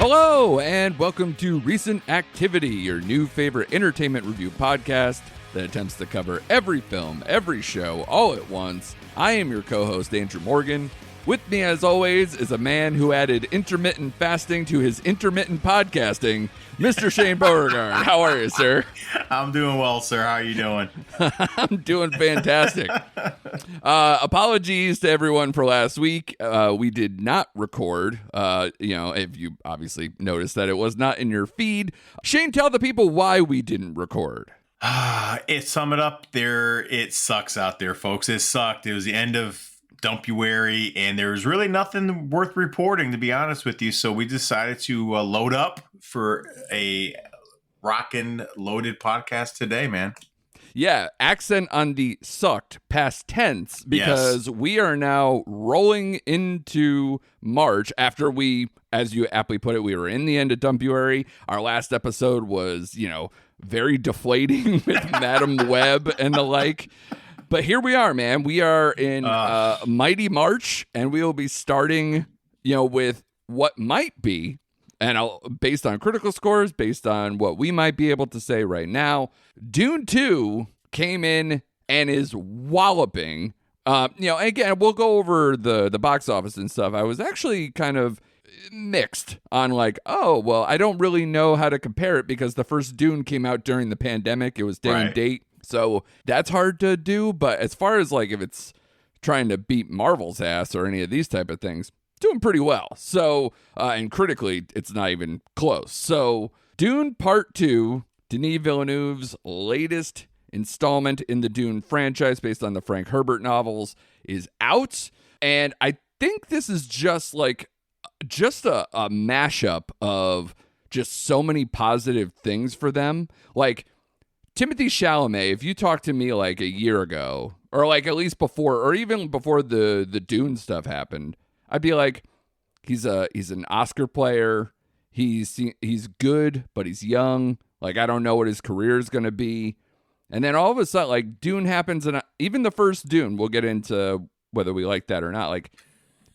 Hello, and welcome to Recent Activity, your new favorite entertainment review podcast that attempts to cover every film, every show, all at once. I am your co-host, Andrew Morgan. With me, as always, is a man who added intermittent fasting to his intermittent podcasting, Mr. Shane Beauregard. How are you, sir? I'm doing well, sir. How are you doing? I'm doing fantastic. Apologies to everyone for last week. We did not record. If you obviously noticed that it was not in your feed. Shane, tell the people why we didn't record. Sum it up there. It sucks out there, folks. It sucked. It was the end of Dumpuary, and there was really nothing worth reporting, to be honest with you. So we decided to load up for a rockin' loaded podcast today, man. Yeah, accent on the sucked past tense, because we are now rolling into March after we, as you aptly put it, we were in the end of Dumpuary. Our last episode was, very deflating with Madam Web and the like. But here we are, man. We are in mighty March, and we will be starting, with what might be, and based on critical scores, based on what we might be able to say right now, Dune 2 came in and is walloping. Again, we'll go over the box office and stuff. I was actually kind of mixed on I don't really know how to compare it because the first Dune came out during the pandemic. It was day and date. So that's hard to do. But as far as if it's trying to beat Marvel's ass or any of these type of things, doing pretty well. So, and critically, it's not even close. So Dune Part 2, Denis Villeneuve's latest installment in the Dune franchise based on the Frank Herbert novels, is out. And I think this is just a mashup of just so many positive things for them. Timothee Chalamet, if you talked to me a year ago, or at least before, or even before the Dune stuff happened, I'd be like, he's an Oscar player. He's good, but he's young. I don't know what his career is going to be. And then all of a sudden, Dune happens, and even the first Dune, we'll get into whether we like that or not.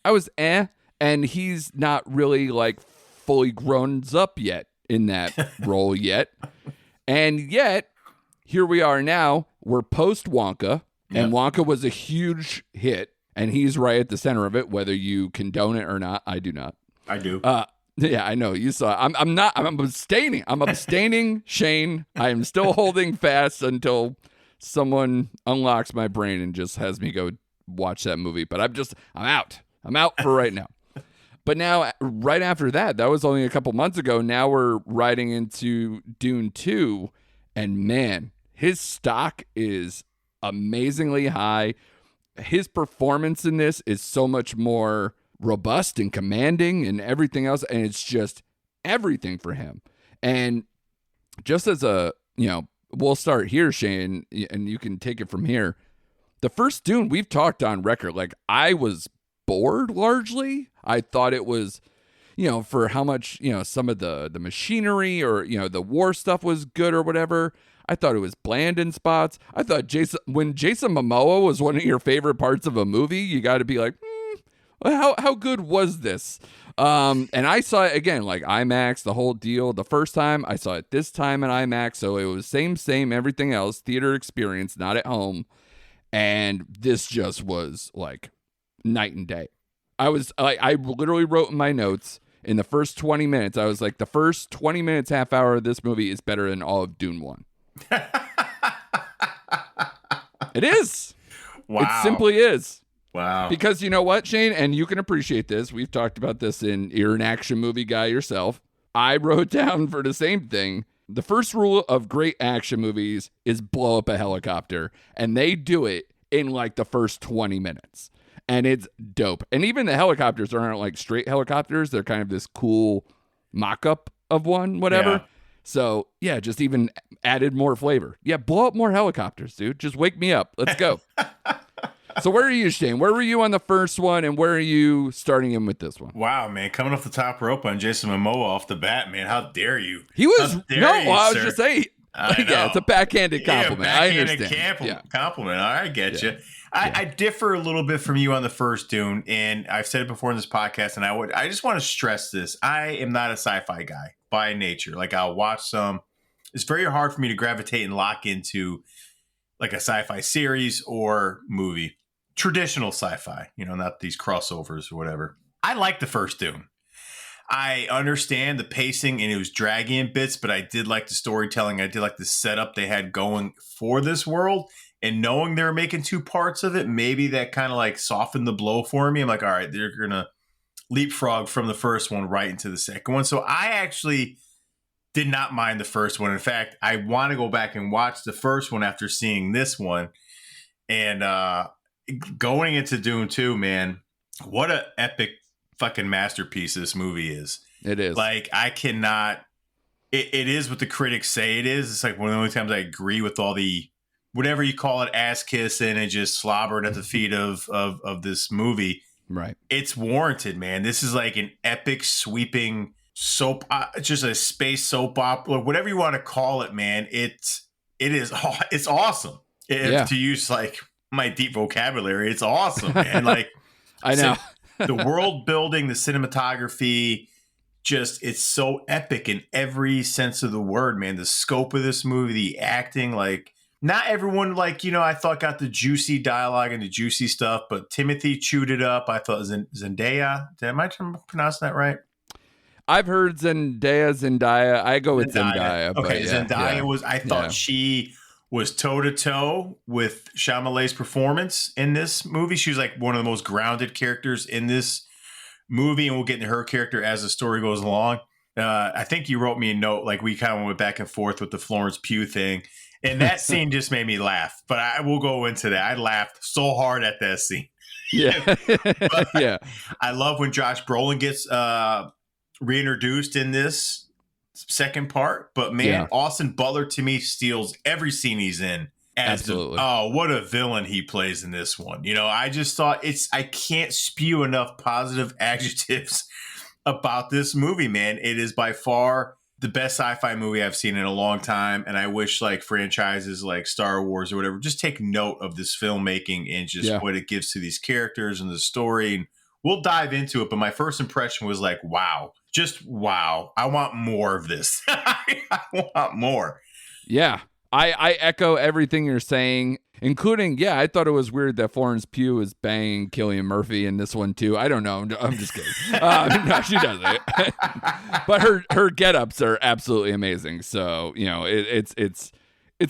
I was and he's not really fully grown up yet in that role yet. And yet, here we are now. We're post Wonka, and Wonka was a huge hit, and he's right at the center of it, whether you condone it or not. I do not. I do. Yeah, I know. You saw. I'm abstaining. I'm abstaining, Shane. I am still holding fast until someone unlocks my brain and just has me go watch that movie. But I'm out. I'm out for right now. But now, right after that was only a couple months ago. Now we're riding into Dune 2, and man, his stock is amazingly high. His performance in this is so much more robust and commanding and everything else. And it's just everything for him. And just as we'll start here, Shane, and you can take it from here. The first Dune we've talked on record, I was bored largely. I thought it was, for how much, some of the machinery or, the war stuff was good or whatever. I thought it was bland in spots. I thought when Jason Momoa was one of your favorite parts of a movie, you got to be like, how good was this? And I saw it again, IMAX, the whole deal. The first time I saw it this time in IMAX. So it was same, everything else, theater experience, not at home. And this just was night and day. I literally wrote in my notes in the first 20 minutes, I was the first 20 minutes, half hour of this movie is better than all of Dune 1. It is. Wow. It simply is. Wow. Because you know what, Shane, and you can appreciate this. We've talked about this you're an action movie guy yourself. I wrote down for the same thing. The first rule of great action movies is blow up a helicopter. And they do it in the first 20 minutes. And it's dope. And even the helicopters aren't straight helicopters. They're kind of this cool mock-up of one, whatever. Yeah. So, yeah, just even added more flavor. Yeah, blow up more helicopters, dude. Just wake me up. Let's go. So where are you, Shane? Where were you on the first one, and where are you starting in with this one? Wow, man. Coming off the top rope on Jason Momoa off the bat, man. How dare you? He was... I was sir. just saying... Yeah, it's a backhanded compliment. Backhanded I understand. Compliment. All right, I get you. I differ a little bit from you on the first Dune, and I've said it before in this podcast, and I just want to stress this. I am not a sci-fi guy by nature. Like, I'll watch some. It's very hard for me to gravitate and lock into like a sci-fi series or movie. Traditional sci-fi, not these crossovers or whatever. I like the first Dune. I understand the pacing, and it was draggy in bits, but I did like the storytelling. I did like the setup they had going for this world. And knowing they were making 2 parts of it, maybe that kind of like softened the blow for me. I'm like, all right, they're going to leapfrog from the first one right into the second one. So I actually did not mind the first one. In fact, I want to go back and watch the first one after seeing this one. And going into Dune 2, man, what an epic fucking masterpiece this movie is. It is. Like, I cannot, it is what the critics say it is. It's like one of the only times I agree with all the, whatever you call it, ass kissing and just slobbering at the feet of this movie. Right. It's warranted, man. This is like an epic sweeping soap, just a space soap opera, whatever you want to call it, man. It's awesome. To use like my deep vocabulary, it's awesome, man. Like, I know. The world building, the cinematography, it's so epic in every sense of the word, man. The scope of this movie, the acting, like, not everyone, like, I thought got the juicy dialogue and the juicy stuff, but Timothy chewed it up. I thought Zendaya, am I pronouncing that right? I've heard Zendaya. I go with Zendaya. Okay, Zendaya I thought she was toe-to-toe with Chalamet's performance in this movie. She was like one of the most grounded characters in this movie, and we'll get into her character as the story goes along. I think you wrote me a note, like we kind of went back and forth with the Florence Pugh thing, and that scene just made me laugh. But I will go into that. I laughed so hard at that scene. Yeah. Yeah. I love when Josh Brolin gets reintroduced in this second part, but man, Austin Butler to me steals every scene he's in. Absolutely. What a villain he plays in this one. I just thought I can't spew enough positive adjectives about this movie, man. It is by far the best sci-fi movie I've seen in a long time. And I wish like franchises like Star Wars or whatever, just take note of this filmmaking and just what it gives to these characters and the story. And we'll dive into it. But my first impression was like, wow. Just wow. I want more of this. I want more. Yeah. I echo everything you're saying, including, I thought it was weird that Florence Pugh is banging Cillian Murphy in this one too. I don't know. I'm just kidding. No, she doesn't. But her get-ups are absolutely amazing. So, it's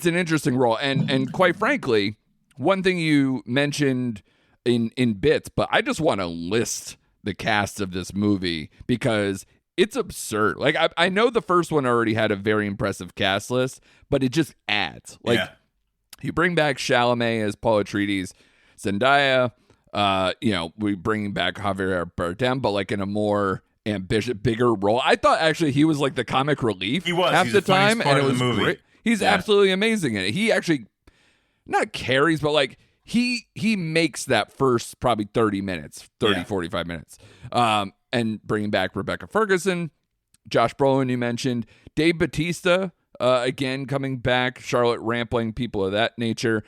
an interesting role. And quite frankly, one thing you mentioned in bits, but I just want to list the cast of this movie because it's absurd. Like, I know the first one already had a very impressive cast list, but it just adds. Like, you bring back Chalamet as Paul Atreides, Zendaya, we bring back Javier Bardem, but like in a more ambitious, bigger role. I thought actually he was like the comic relief half the time, and it was great. He's absolutely amazing in it. He actually not carries, but like he makes that first probably 30 minutes, 45 minutes. And bringing back Rebecca Ferguson, Josh Brolin, you mentioned, Dave Bautista, again, coming back, Charlotte Rampling, people of that nature,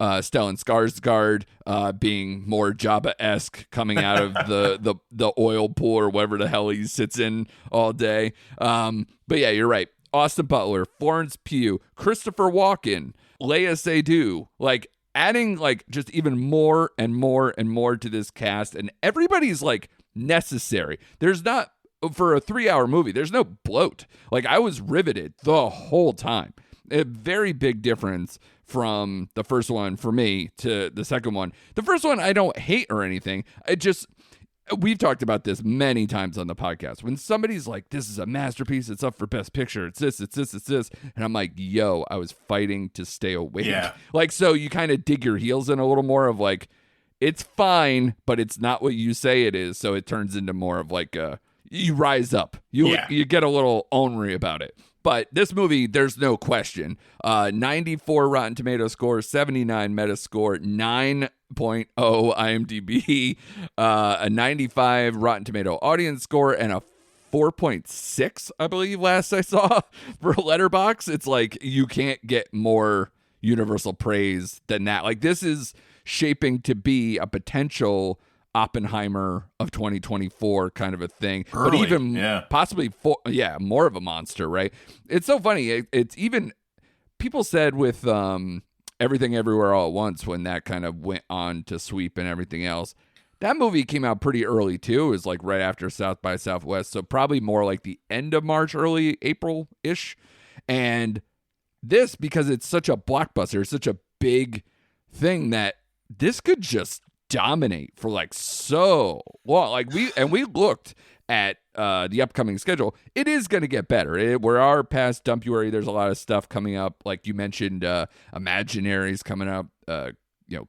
Stellan Skarsgård, being more Jabba-esque, coming out of the oil pool or whatever the hell he sits in all day. But yeah, you're right. Austin Butler, Florence Pugh, Christopher Walken, Léa Seydoux, like adding like just even more and more and more to this cast, and everybody's like necessary. There's not, for a 3-hour movie, there's no bloat. Like, I was riveted the whole time. A very big difference from the first one for me to the second one. The first one I don't hate or anything. We've talked about this many times on the podcast. When somebody's like, this is a masterpiece, it's up for Best Picture, it's this. And I'm like, yo, I was fighting to stay awake. Yeah. Like, so you kind of dig your heels in a little more of like, it's fine, but it's not what you say it is. So it turns into more of like you rise up. You get a little ornery about it. But this movie, there's no question. 94 Rotten Tomato score, 79 Metascore, 9.0 IMDb, a 95 Rotten Tomato audience score, and a 4.6, I believe, last I saw for Letterboxd. It's like you can't get more universal praise than that. Like, this is shaping to be a potential Oppenheimer of 2024 kind of a thing, Early, but even yeah. possibly more of a monster, right? It's so funny. It's even people said with Everything Everywhere All at Once, when that kind of went on to sweep and everything else, that movie came out pretty early too. It was like right after South by Southwest, so probably more like the end of March, early April-ish. And this, because it's such a blockbuster, it's such a big thing that this could just dominate for like so long. Like we looked at the upcoming schedule. It is going to get better. We are past Dumpuary. There's a lot of stuff coming up. Like you mentioned, Imaginaries coming up.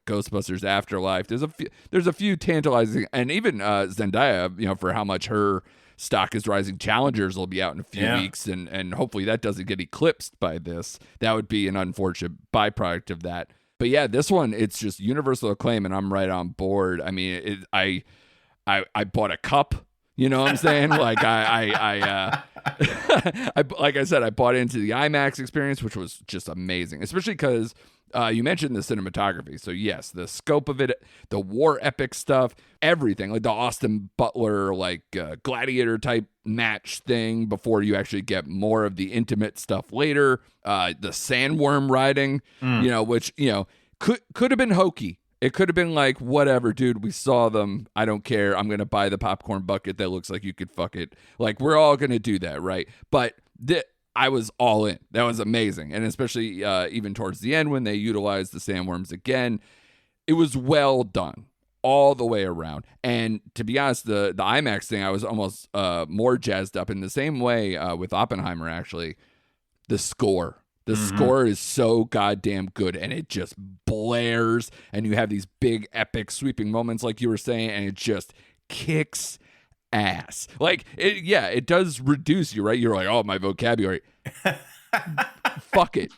Ghostbusters Afterlife. There's a few tantalizing, and even Zendaya. For how much her stock is rising. Challengers will be out in a few weeks, and hopefully that doesn't get eclipsed by this. That would be an unfortunate byproduct of that. But yeah, this one, it's just universal acclaim, and I'm right on board. I mean, I bought a cup. You know what I'm saying? Like I like I said, I bought into the IMAX experience, which was just amazing, especially because you mentioned the cinematography. So yes, the scope of it, the war epic stuff, everything, like the Austin Butler, like gladiator type match thing before you actually get more of the intimate stuff later. The sandworm riding, which, could have been hokey. It could have been like, whatever, dude, we saw them. I don't care. I'm going to buy the popcorn bucket that looks like you could fuck it. Like, we're all going to do that, right? But I was all in. That was amazing. And especially even towards the end when they utilized the sandworms again, it was well done all the way around. And to be honest, the IMAX thing, I was almost more jazzed up in the same way with Oppenheimer, actually. The score. The score is so goddamn good, and it just blares, and you have these big, epic, sweeping moments like you were saying, and it just kicks ass. Like, it does reduce you, right? You're like, oh, my vocabulary. Fuck it.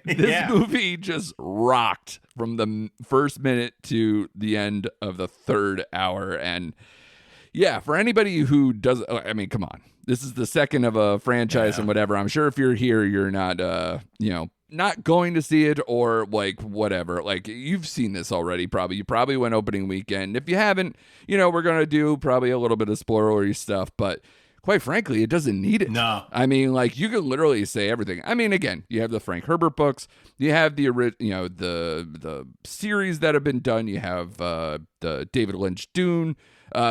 This movie just rocked from the first minute to the end of the third hour, and yeah, for anybody who doesn't, I mean, come on. This is the second of a franchise and whatever. I'm sure if you're here, you're not, not going to see it or like whatever. Like, you've seen this already, probably. You probably went opening weekend. If you haven't, we're going to do probably a little bit of spoilery stuff, but quite frankly, it doesn't need it. No. I mean, like, you could literally say everything. I mean, again, you have the Frank Herbert books. You have the series that have been done. You have the David Lynch Dune.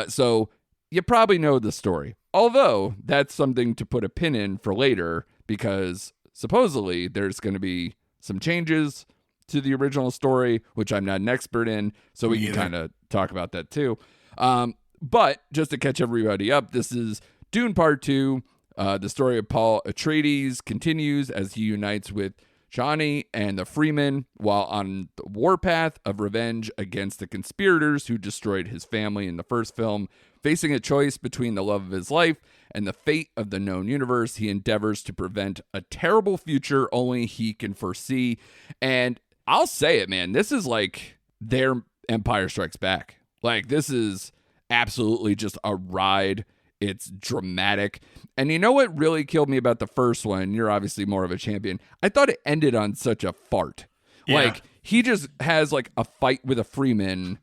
So you probably know the story. Although that's something to put a pin in for later, because supposedly there's going to be some changes to the original story, which I'm not an expert in, so we can kind of talk about that too. But just to catch everybody up, this is Dune Part 2. The story of Paul Atreides continues as he unites with Chani and the Freemen while on the warpath of revenge against the conspirators who destroyed his family in the first film. Facing a choice between the love of his life and the fate of the known universe, he endeavors to prevent a terrible future only he can foresee. And I'll say it, man, this is like their Empire Strikes Back. Like, this is absolutely just a ride. It's dramatic. And you know what really killed me about the first one? You're obviously more of a champion. I thought it ended on such a fart. Yeah. Like, he just has like a fight with a Freeman,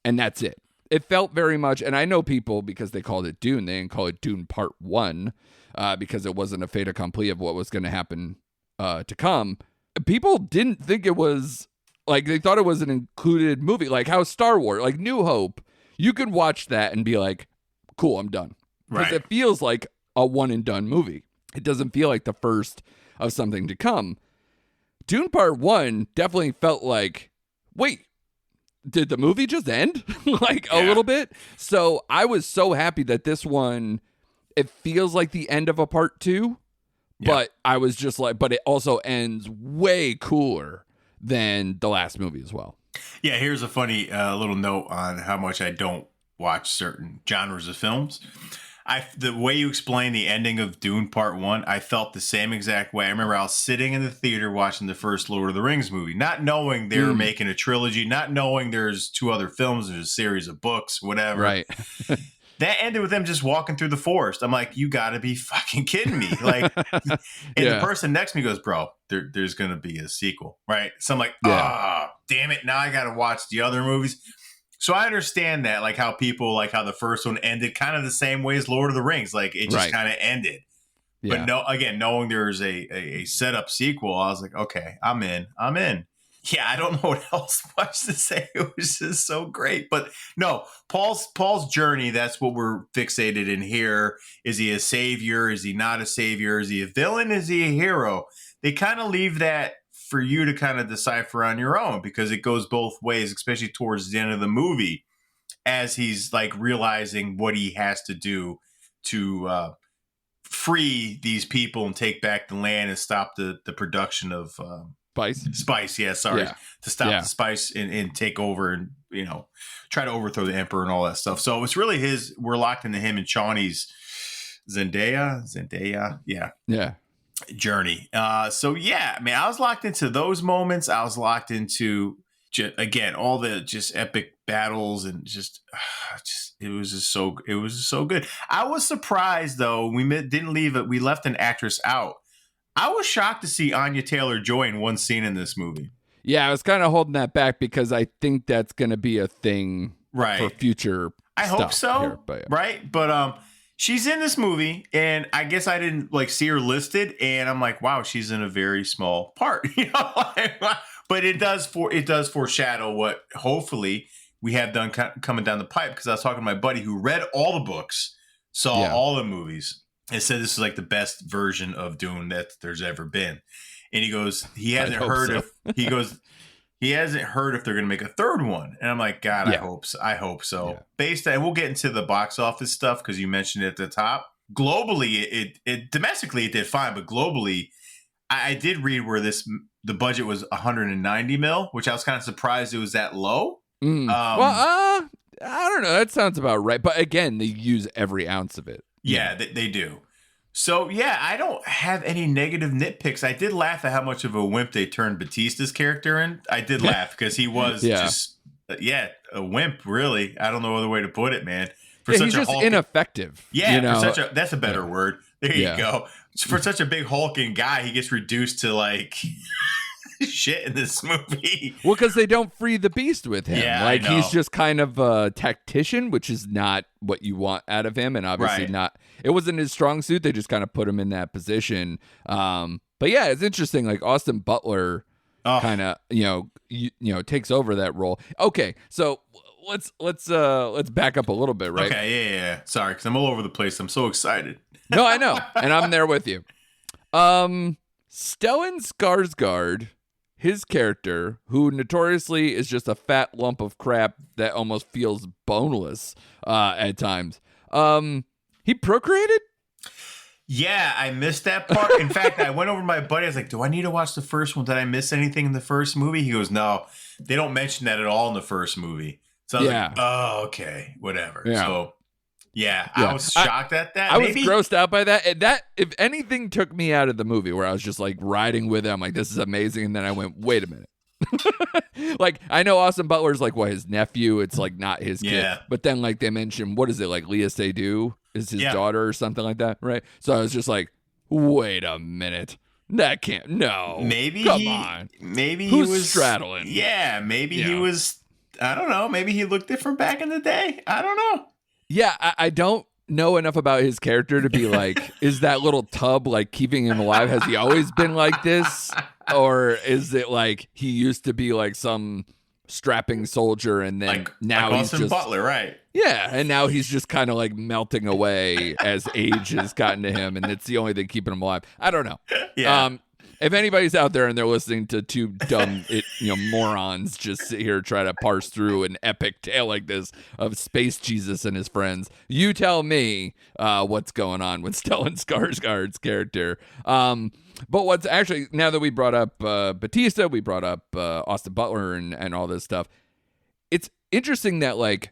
and that's it. It felt very much, and I know people, because they called it Dune, they didn't call it Dune Part 1, because it wasn't a fait accompli of what was going to happen to come. People didn't think it was, like, they thought it was an included movie, like how Star Wars, like New Hope, you could watch that and be like, cool, I'm done. Because it feels like a one-and-done movie. It doesn't feel like the first of something to come. Dune Part 1 definitely felt like, wait, did the movie just end? A little bit? So I was so happy that this one, it feels like the end of a part 2, but I was just like, but it also ends way cooler than the last movie as well. Yeah, here's a funny little note on how much I don't watch certain genres of films. The way you explained the ending of Dune Part 1, I felt the same exact way. I remember I was sitting in the theater watching the first Lord of the Rings movie, not knowing they were making a trilogy, not knowing there's 2 other films, there's a series of books, whatever. Right. That ended with them just walking through the forest. I'm like, you got to be fucking kidding me. Like, and the person next to me goes, bro, there's going to be a sequel, right? So I'm like, damn it. Now I got to watch the other movies. So I understand that, like how people, like how the first one ended kind of the same way as Lord of the Rings. Like it just kind of ended. But no, again, knowing there's a setup sequel, I was like, okay, I'm in. Yeah, I don't know what else much to say. It was just so great. But no, Paul's journey, that's what we're fixated in here. Is he a savior? Is he not a savior? Is he a villain? Is he a hero? They kind of leave that for you to kind of decipher on your own, because it goes both ways, especially towards the end of the movie, as he's like realizing what he has to do to free these people and take back the land and stop the production of spice. Yeah, sorry. To stop the spice and take over and, you know, try to overthrow the emperor and all that stuff. So it's really we're locked into him and Chawnee's Zendaya. Journey. So yeah, I mean, I was locked into those moments. I was locked into again all the just epic battles and just it was just so good. I was surprised though. We didn't leave it. We left an actress out. I was shocked to see Anya Taylor-Joy in one scene in this movie. Yeah, I was kind of holding that back because I think that's going to be a thing for future. I hope so. Here, but right, but she's in this movie, and I guess I didn't like see her listed, and I'm like, wow, she's in a very small part, you know. But it does foreshadow what hopefully we have done coming down the pipe. Because I was talking to my buddy who read all the books, saw all the movies, and said this is like the best version of Dune that there's ever been. And he goes, he hasn't heard if they're going to make a third one. And I'm like, God, I hope so. Yeah. Based on, and we'll get into the box office stuff because you mentioned it at the top. Globally, it domestically it did fine, but globally, I did read where the budget was 190 mil, which I was kind of surprised it was that low. I don't know. That sounds about right. But again, they use every ounce of it. Yeah, they do. So, yeah, I don't have any negative nitpicks. I did laugh at how much of a wimp they turned Batista's character in. I did laugh because he was just, a wimp, really. I don't know other way to put it, man. He's just ineffective. Yeah, you know? That's a better word. There you go. For such a big hulking guy, he gets reduced to, like... shit in this movie. Well, because they don't free the beast with him. Yeah, like he's just kind of a tactician, which is not what you want out of him, and obviously not. It wasn't his strong suit. They just kind of put him in that position. But yeah, it's interesting. Like Austin Butler kind of takes over that role. Okay, so let's back up a little bit, right? Okay, yeah. Sorry, because I'm all over the place. I'm so excited. No, I know, and I'm there with you. Stellan Skarsgård. His character, who notoriously is just a fat lump of crap that almost feels boneless at times, he procreated? Yeah, I missed that part. In fact, I went over to my buddy. I was like, do I need to watch the first one? Did I miss anything in the first movie? He goes, no, they don't mention that at all in the first movie. So I was like, oh, okay, whatever. Yeah. So, I was shocked at that. I was grossed out by that. And that, if anything, took me out of the movie where I was just like riding with it. I'm like, this is amazing. And then I went, wait a minute. Like, I know Austin Butler's like his nephew. It's like not his kid. But then like they mentioned, what is it? Like Leah Seydoux is his daughter or something like that. Right. So I was just like, wait a minute. That can't. No. Come on. Maybe Who's he was straddling. Yeah. Maybe he was. I don't know. Maybe he looked different back in the day. I don't know. Yeah, I don't know enough about his character to be like, is that little tub like keeping him alive? Has he always been like this? Or is it like he used to be like some strapping soldier and then now he's Austin just Butler, right? Yeah, and now he's just kind of like melting away as age has gotten to him, and it's the only thing keeping him alive. I don't know. Yeah. If anybody's out there and they're listening to two dumb morons just sit here try to parse through an epic tale like this of Space Jesus and his friends, you tell me what's going on with Stellan Skarsgård's character. But what's actually, now that we brought up Batista, we brought up Austin Butler and all this stuff, it's interesting that like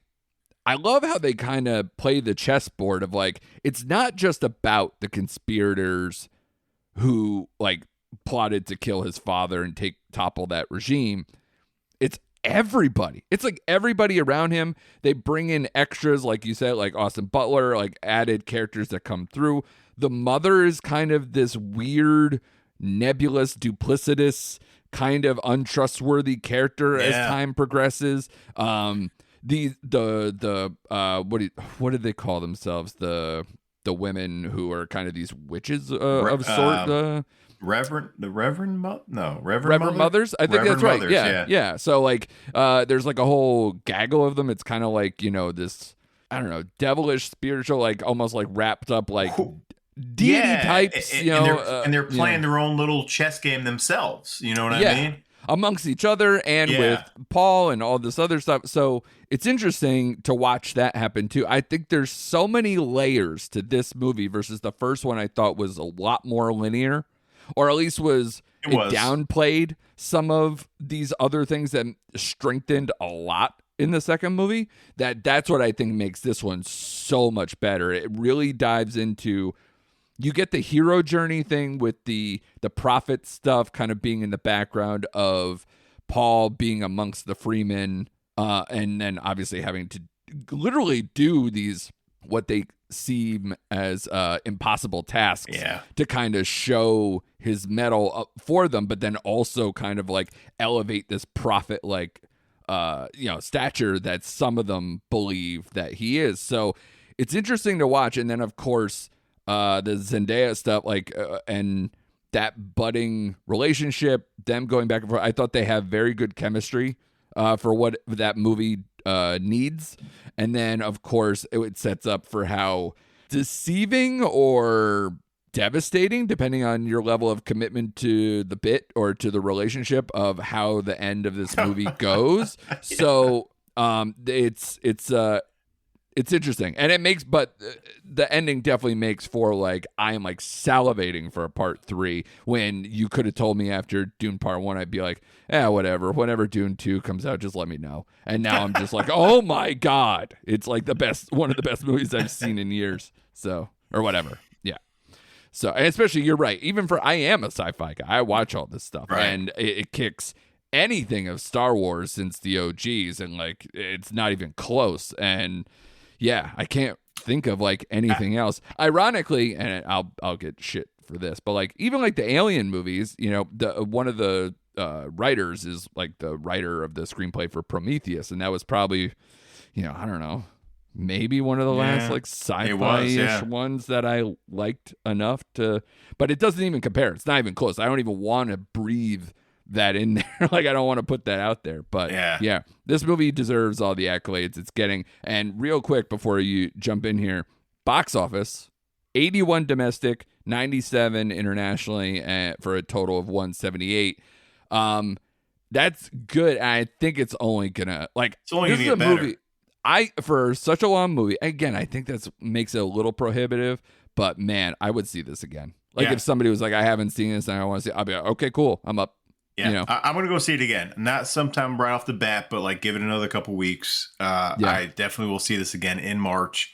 I love how they kind of play the chessboard of like, it's not just about the conspirators who like plotted to kill his father and topple that regime. It's everybody. It's like everybody around him. They bring in extras, like you said, like Austin Butler, like added characters that come through. The mother is kind of this weird, nebulous, duplicitous, kind of untrustworthy character as time progresses. What did they call themselves? The women who are kind of these witches of sort. Reverend Mothers. I think Reverend that's right. Mothers, Yeah. So like, there's like a whole gaggle of them. It's kind of like, this, I don't know, devilish, spiritual, like almost like wrapped up like deity types. And they're playing their own little chess game themselves. You know what I mean? Amongst each other and with Paul and all this other stuff. So it's interesting to watch that happen too. I think there's so many layers to this movie versus the first one I thought was a lot more linear, or at least it downplayed some of these other things that strengthened a lot in the second movie. That's what I think makes this one so much better. It really dives into, you get the hero journey thing with the prophet stuff kind of being in the background of Paul being amongst the freemen, and then obviously having to literally do these, what they seem as impossible tasks to kind of show his mettle for them, but then also kind of like elevate this prophet like stature that some of them believe that he is. So it's interesting to watch. And then of course the Zendaya stuff, and that budding relationship, them going back and forth. I thought they have very good chemistry for what that movie needs. And then of course it sets up for how deceiving or devastating, depending on your level of commitment to the bit or to the relationship, of how the end of this movie goes. So it's interesting, and it makes, but the ending definitely makes for like, I am like salivating for a part 3, when you could have told me after Dune Part 1, I'd be like, whatever, whenever Dune 2 comes out, just let me know. And now I'm just like, oh my God, it's like one of the best movies I've seen in years. So, or whatever. Yeah. So, and especially, you're right. Even I am a sci-fi guy. I watch all this stuff, and it kicks anything of Star Wars since the OGs, and like, it's not even close. And yeah, I can't think of like anything else. Ironically, and I'll get shit for this, but like, even like the Alien movies, one of the writers is like the writer of the screenplay for Prometheus, and that was probably, I don't know, maybe one of the last like sci-fi-ish ones that I liked enough to, but it doesn't even compare. It's not even close. I don't even want to breathe that in there. Like, I don't want to put that out there, but yeah, this movie deserves all the accolades it's getting. And real quick before you jump in here, box office, 81 domestic, 97 internationally, for a total of 178. That's good. I think it's only gonna, like, it's only gonna get better. Movie, for such a long movie, again, I think that's makes it a little prohibitive, but man, I would see this again. Like, if somebody was like, I haven't seen this and I want to see it, I'll be like, okay, cool, I'm up. Yeah, I'm going to go see it again. Not sometime right off the bat, but like, give it another couple weeks. I definitely will see this again in March.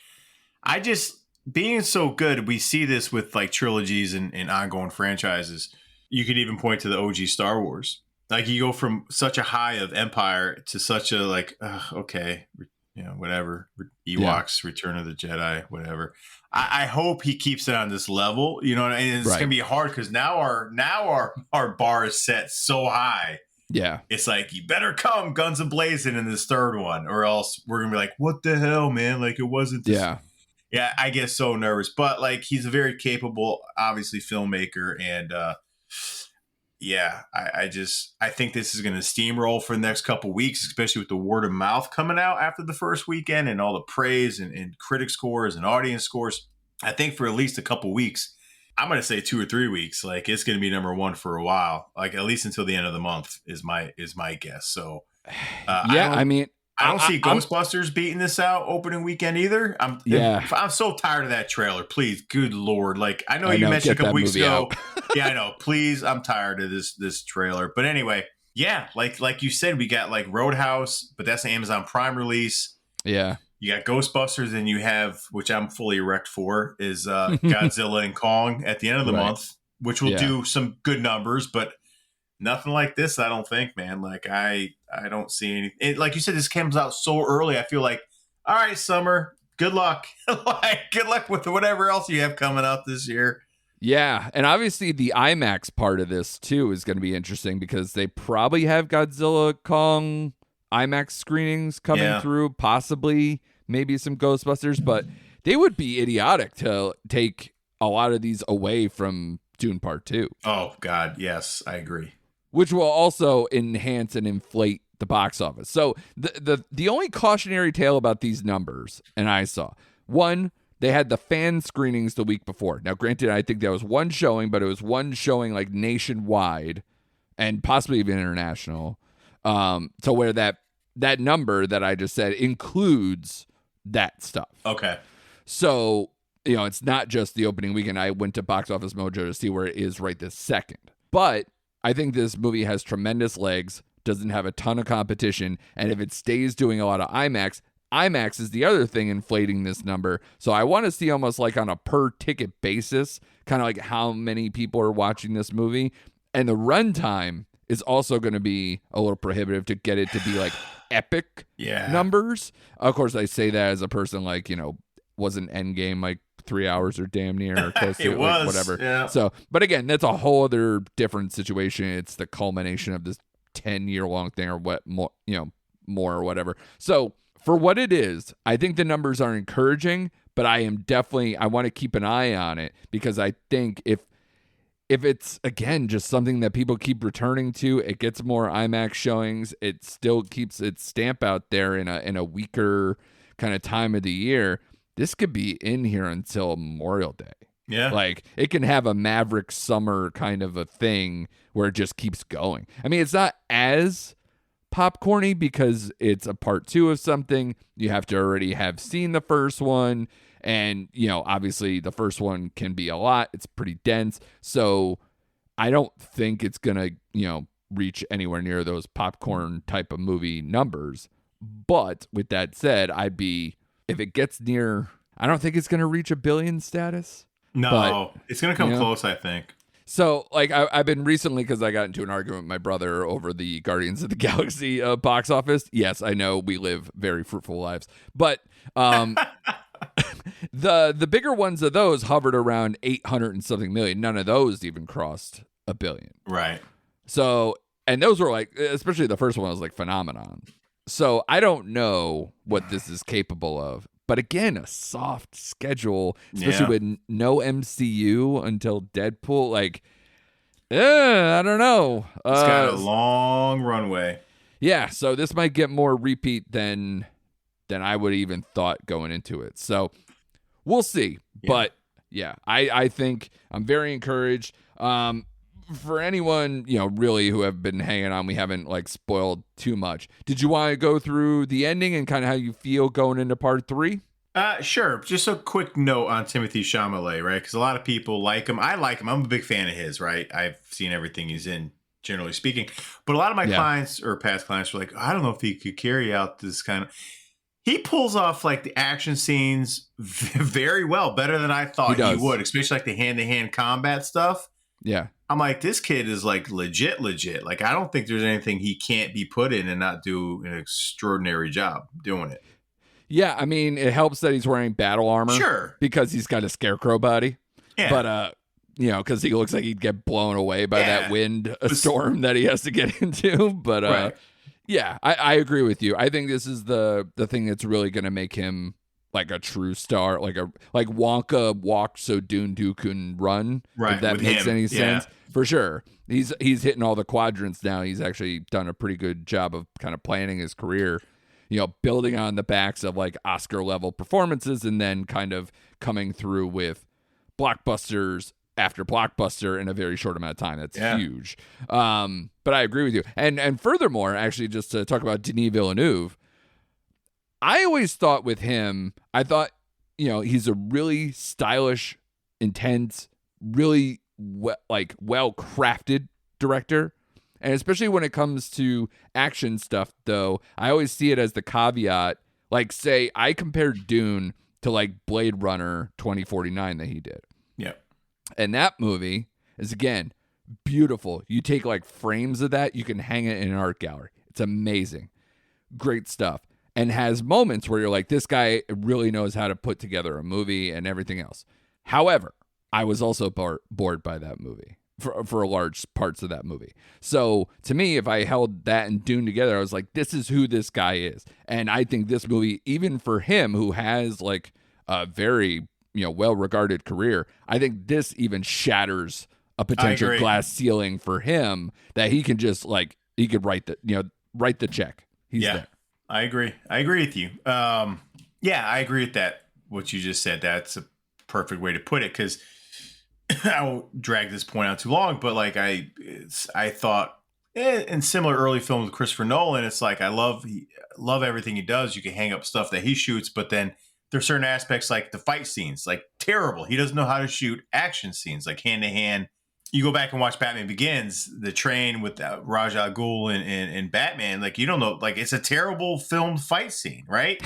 Being so good, we see this with like trilogies and ongoing franchises. You could even point to the OG Star Wars. Like, you go from such a high of Empire to such a like, okay, whatever. Ewoks, Return of the Jedi, whatever. I hope he keeps it on this level. And it's gonna be hard, because now our bar is set so high. Yeah, it's like, you better come guns a-blazing in this third one, or else we're gonna be like, what the hell, man? Like, it wasn't this. Yeah, I get so nervous, but like, he's a very capable, obviously, filmmaker, and I think this is going to steamroll for the next couple weeks, especially with the word of mouth coming out after the first weekend and all the praise and critic scores and audience scores. I think for at least a couple weeks, I'm going to say 2 or 3 weeks, like, it's going to be number one for a while, like at least until the end of the month is my guess. So I don't see Ghostbusters beating this out opening weekend either. I'm so tired of that trailer. Please, good Lord. Like, I know you mentioned a couple weeks ago. Yeah, I know. Please, I'm tired of this trailer. But anyway, like you said, we got like Roadhouse, but that's an Amazon Prime release. Yeah. You got Ghostbusters, and you have, which I'm fully erect for, is Godzilla and Kong at the end of the month, which will do some good numbers, but Nothing like this, I don't think, man. Like I don't see anything. Like you said, this comes out so early. I feel like, all right, summer, good luck. Like, good luck with whatever else you have coming out this year. Yeah, and obviously the IMAX part of this too is going to be interesting because they probably have Godzilla Kong IMAX screenings coming through, possibly maybe some Ghostbusters, but they would be idiotic to take a lot of these away from Dune Part 2. Oh God, yes, I agree. Which will also enhance and inflate the box office. So the only cautionary tale about these numbers, and I saw, one, they had the fan screenings the week before. Now, granted, I think there was one showing, but it was one showing like nationwide and possibly even international. So where that number that I just said includes that stuff. Okay. So, you know, it's not just the opening weekend. I went to Box Office Mojo to see where it is right this second. But I think this movie has tremendous legs, doesn't have a ton of competition, and if it stays doing a lot of IMAX is the other thing inflating this number. So I want to see almost like on a per ticket basis, kind of like how many people are watching this movie. And the runtime is also going to be a little prohibitive to get it to be like epic numbers. Of course, I say that as a person like, you know, wasn't Endgame like 3 hours or damn near or close to it was, whatever. Yeah. So, but again, that's a whole other different situation. It's the culmination of this 10-year long thing or what more, you know, more or whatever. So for what it is, I think the numbers are encouraging, but I want to keep an eye on it because I think if it's, again, just something that people keep returning to, it gets more IMAX showings, it still keeps its stamp out there in a weaker kind of time of the year, this could be in here until Memorial Day. Yeah. Like, it can have a Maverick summer kind of a thing where it just keeps going. I mean, it's not as popcorny because it's a part 2 of something. You have to already have seen the first one. And, you know, obviously the first one can be a lot. It's pretty dense. So I don't think it's going to, you know, reach anywhere near those popcorn type of movie numbers. But with that said, if it gets near, I don't think it's going to reach a billion status. No, but it's going to come close, I think. So, like, I've been recently, because I got into an argument with my brother over the Guardians of the Galaxy box office. Yes, I know we live very fruitful lives. But the bigger ones of those hovered around 800 and something million. None of those even crossed a billion. Right. So, and those were like, especially the first one was like phenomenon. So I don't know what this is capable of. But again, a soft schedule, especially with no MCU until Deadpool. Like, I don't know. It's got a long runway. Yeah, so this might get more repeat than I would even thought going into it. So we'll see. Yeah. But yeah, I think I'm very encouraged. For anyone, you know, really who have been hanging on, we haven't like spoiled too much. Did you want to go through the ending and kind of how you feel going into part 3? Sure. Just a quick note on Timothee Chalamet, right? Because a lot of people like him. I like him. I'm a big fan of his, right? I've seen everything he's in, generally speaking. But a lot of my clients or past clients were like, I don't know if he could carry out this kind of... He pulls off like the action scenes very well, better than I thought he would, especially like the hand-to-hand combat stuff. Yeah. I'm like, this kid is like legit. Like, I don't think there's anything he can't be put in and not do an extraordinary job doing it. Yeah, I mean, it helps that he's wearing battle armor. Sure. Because he's got a scarecrow body. Yeah. But, you know, because he looks like he'd get blown away by that wind storm that he has to get into. But, right. Yeah, I agree with you. I think this is the thing that's really going to make him like a true star, like Wonka walked so Dune 2 can run. Right. If that makes any sense. For sure. He's hitting all the quadrants now. He's actually done a pretty good job of kind of planning his career, you know, building on the backs of like Oscar level performances and then kind of coming through with blockbusters after blockbuster in a very short amount of time. That's huge. But I agree with you. And furthermore, actually, just to talk about Denis Villeneuve, I always thought with him, I thought, you know, he's a really stylish, intense, really well-crafted director. And especially when it comes to action stuff, though, I always see it as the caveat. Like, say, I compared Dune to, like, Blade Runner 2049 that he did. Yeah. And that movie is, again, beautiful. You take like frames of that, you can hang it in an art gallery. It's amazing. Great stuff. And has moments where you're like, this guy really knows how to put together a movie and everything else. However, I was also bored by that movie for large parts of that movie. So to me, if I held that and Dune together, I was like, this is who this guy is. And I think this movie, even for him, who has like a very, well-regarded career, I think this even shatters a potential glass ceiling for him, that he can just like, he could write the check. He's there. I agree with you. I agree with that. What you just said, that's a perfect way to put it, because I won't drag this point out too long, but like I thought in similar early films with Christopher Nolan, it's like I love everything he does. You can hang up stuff that he shoots, but then there's certain aspects like the fight scenes, like terrible. He doesn't know how to shoot action scenes, like hand to hand. You go back and watch Batman Begins, the train with Ra's al Ghul and Batman. Like, you don't know, like, it's a terrible filmed fight scene, right?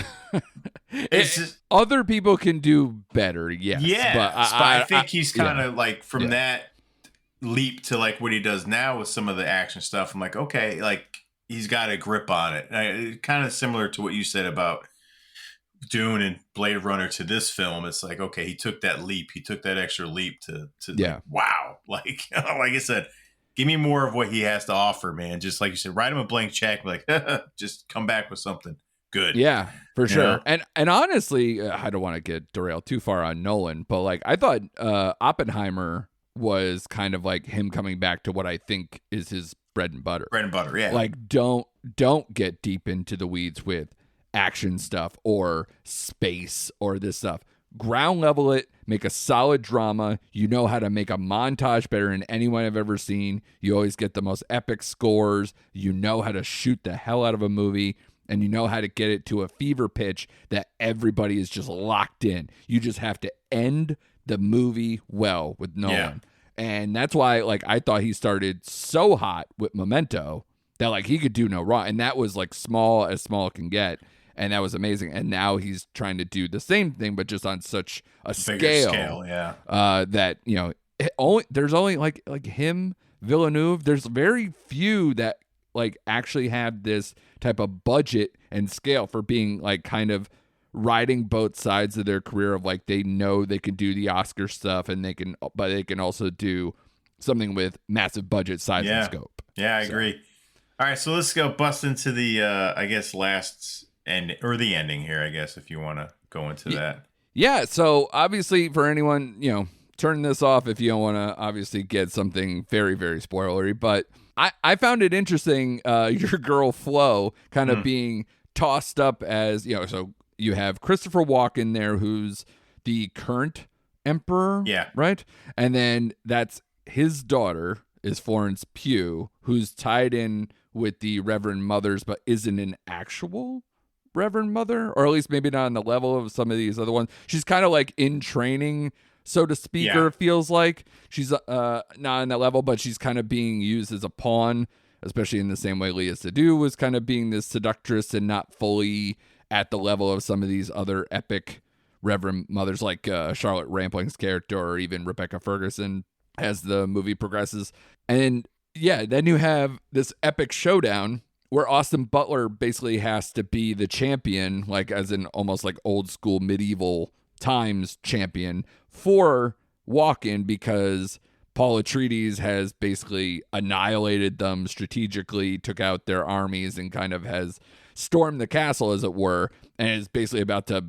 It's just, other people can do better, yes. Yeah, but I think he's kind of like from that leap to like what he does now with some of the action stuff. I'm like, okay, like he's got a grip on it. Kind of similar to what you said about Dune and Blade Runner to this film. It's like, okay, he took that leap. He took that extra leap to like, wow. Like, like I said, give me more of what he has to offer, man. Just like you said, write him a blank check. Like, just come back with something good. Yeah, for sure. And honestly, I don't want to get derailed too far on Nolan, but like I thought Oppenheimer was kind of like him coming back to what I think is his bread and butter. Yeah. Like, don't get deep into the weeds with action stuff or space or this stuff. Ground level it, make a solid drama. You know how to make a montage better than anyone I've ever seen. You always get the most epic scores. You know how to shoot the hell out of a movie, and you know how to get it to a fever pitch that everybody is just locked in. You just have to end the movie well with Nolan. Yeah. And that's why, like, I thought he started so hot with Memento that, like, he could do no wrong. And that was, like, small as small can get. And that was amazing. And now he's trying to do the same thing, but just on such a bigger scale, that, there's only like him, Villeneuve. There's very few that like actually have this type of budget and scale for being like kind of riding both sides of their career of like, they know they can do the Oscar stuff and they can also do something with massive budget, size, and scope. Yeah, I agree. All right, so let's go bust into the I guess the ending here, I guess, if you want to go into that. Yeah, so obviously for anyone, turn this off if you don't want to obviously get something very, very spoilery, but I found it interesting, your girl Flo kind of being tossed up as, so you have Christopher Walken there, who's the current emperor, right? And then that's his daughter is Florence Pugh, who's tied in with the Reverend Mothers, but isn't an actual Reverend Mother, or at least maybe not on the level of some of these other ones. She's kind of like in training, so to speak, or it feels like she's not on that level, but she's kind of being used as a pawn, especially in the same way Léa Seydoux was kind of being this seductress and not fully at the level of some of these other epic Reverend Mothers, like Charlotte Rampling's character, or even Rebecca Ferguson as the movie progresses. And then you have this epic showdown where Austin Butler basically has to be the champion, like as in almost like old school medieval times champion for Walken, because Paul Atreides has basically annihilated them strategically, took out their armies, and kind of has stormed the castle, as it were, and is basically about to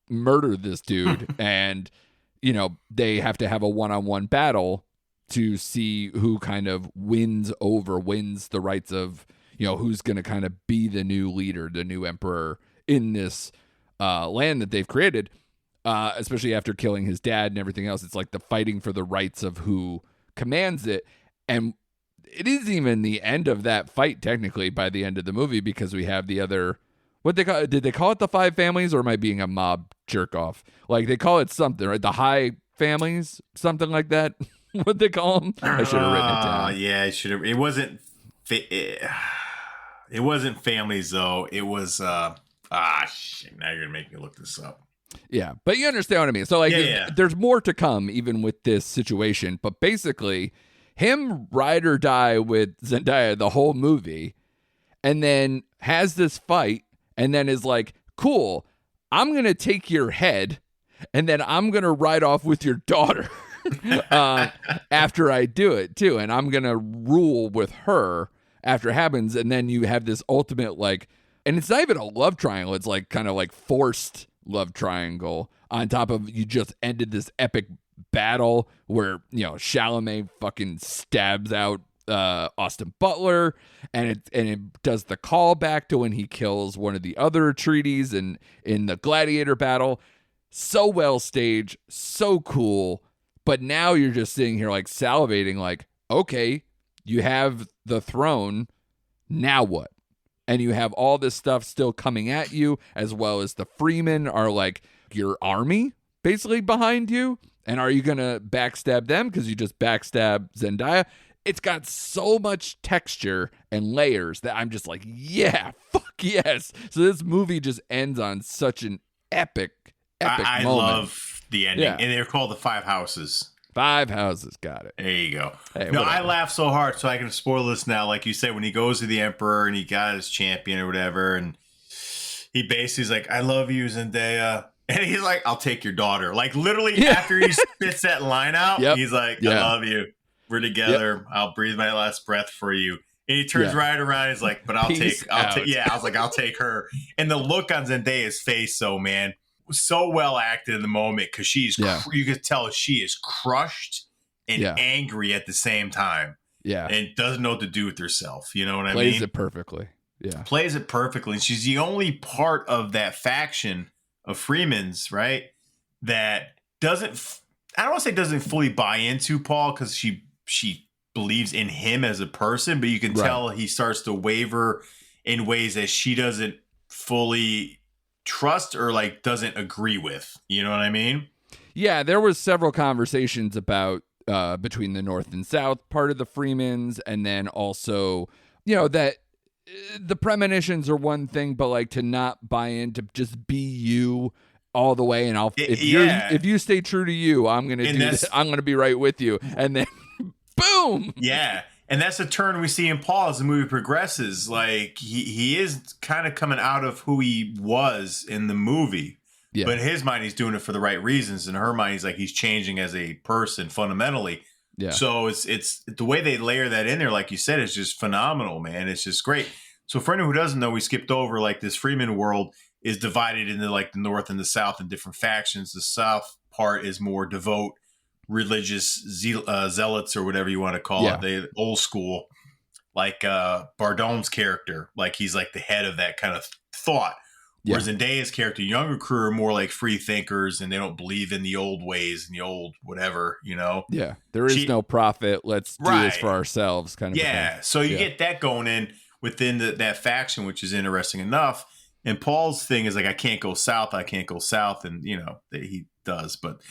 murder this dude. And, they have to have a one-on-one battle to see who kind of wins the rights of, who's going to kind of be the new leader, the new emperor in this land that they've created, especially after killing his dad and everything else. It's like the fighting for the rights of who commands it. And it isn't even the end of that fight, technically, by the end of the movie, because we have the other, did they call it the five families, or am I being a mob jerk off? Like, they call it something, right? The high families, something like that. What they call them? I should have written it down. Yeah, I should have. It wasn't. It wasn't families though. It was shit. Now you're gonna make me look this up. Yeah, but you understand what I mean. So like, there's more to come even with this situation. But basically, him ride or die with Zendaya the whole movie, and then has this fight, and then is like, cool, I'm going to take your head, and then I'm going to ride off with your daughter after I do it, too. And I'm going to rule with her after it happens. And then you have this ultimate, like, and it's not even a love triangle. It's like kind of like forced love triangle on top of you just ended this epic battle where, you know, Chalamet fucking stabs out Austin Butler, and it does the callback to when he kills one of the other Atreides in the gladiator battle. So well staged, so cool. But now you're just sitting here like salivating, like, okay, you have the throne, now what? And you have all this stuff still coming at you, as well as the Freemen are like your army basically behind you. And are you going to backstab them because you just backstab Zendaya? It's got so much texture and layers that I'm just like, yeah, fuck yes. So this movie just ends on such an epic moment. I love the ending. Yeah. And they're called the Five Houses. 5 houses, got it. There you go. Hey, no, whatever. I laugh so hard, so I can spoil this now. Like you said, when he goes to the Emperor and he got his champion or whatever, and he basically is like, I love you, Zendaya. And he's like, I'll take your daughter. Like literally after he spits that line out, he's like, I love you. We're together. I'll breathe my last breath for you. And he turns right around. He's like, but I'll take. Yeah, I was like, I'll take her. And the look on Zendaya's face, man, was so well acted in the moment because she's, you could tell she is crushed and angry at the same time. Yeah. And doesn't know what to do with herself. You know what I mean? Plays it perfectly. Yeah. Plays it perfectly. And she's the only part of that faction of Freeman's, right, that doesn't, I don't want to say doesn't fully buy into Paul because she believes in him as a person, but you can tell he starts to waver in ways that she doesn't fully trust or like doesn't agree with. You know what I mean? Yeah, there was several conversations about between the North and South part of the Freemans, and then also, you know, that the premonitions are one thing, but like to not buy into just be you all the way, and if you stay true to you, I'm gonna do this. I'm gonna be right with you, and then boom. Yeah, and that's a turn we see in Paul as the movie progresses. Like he is kind of coming out of who he was in the movie, but in his mind he's doing it for the right reasons. In her mind, he's like he's changing as a person fundamentally. Yeah. So it's the way they layer that in there, like you said, is just phenomenal, man. It's just great. So for anyone who doesn't know, we skipped over like this Freeman world is divided into like the North and the South and different factions. The South part is more devout, religious zealots or whatever you want to call it. They old school, like Bardem's character, like he's like the head of that kind of thought. Whereas Zendaya's character, younger crew are more like free thinkers and they don't believe in the old ways and the old whatever, you know? Yeah. There is no profit. Let's do this for ourselves kind of thing. Yeah. So you get that going in within that faction, which is interesting enough. And Paul's thing is like, I can't go south. And, you know, he does. But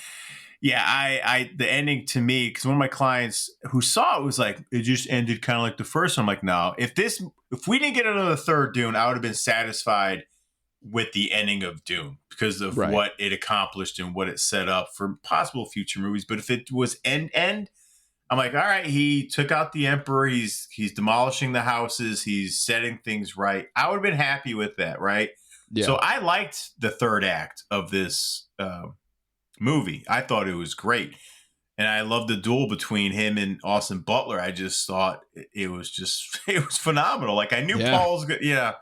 yeah, I the ending to me, because one of my clients who saw it was like, it just ended kind of like the first one. I'm like, no, if we didn't get another third Dune, I would have been satisfied with the ending of Dune because of what it accomplished and what it set up for possible future movies. But if it was end, I'm like, all right, he took out the Emperor. He's demolishing the houses. He's setting things right. I would have been happy with that, right? Yeah. So I liked the third act of this movie. I thought it was great. And I loved the duel between him and Austin Butler. I just thought it was phenomenal. Like I knew Paul was good. Yeah.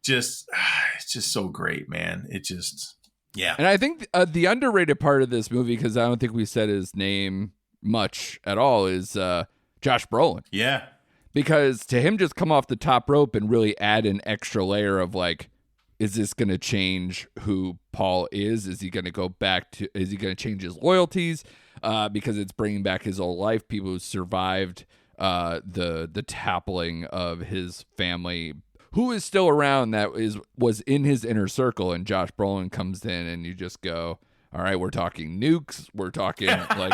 It's just so great, man. It just, And I think the underrated part of this movie, because I don't think we said his name much at all, is Josh Brolin. Yeah. Because to him just come off the top rope and really add an extra layer of like, is this going to change who Paul is? Is he going to go back to, is he going to change his loyalties? Because it's bringing back his old life, people who survived the toppling of his family, who is still around that was in his inner circle, and Josh Brolin comes in and you just go, all right, we're talking nukes, we're talking like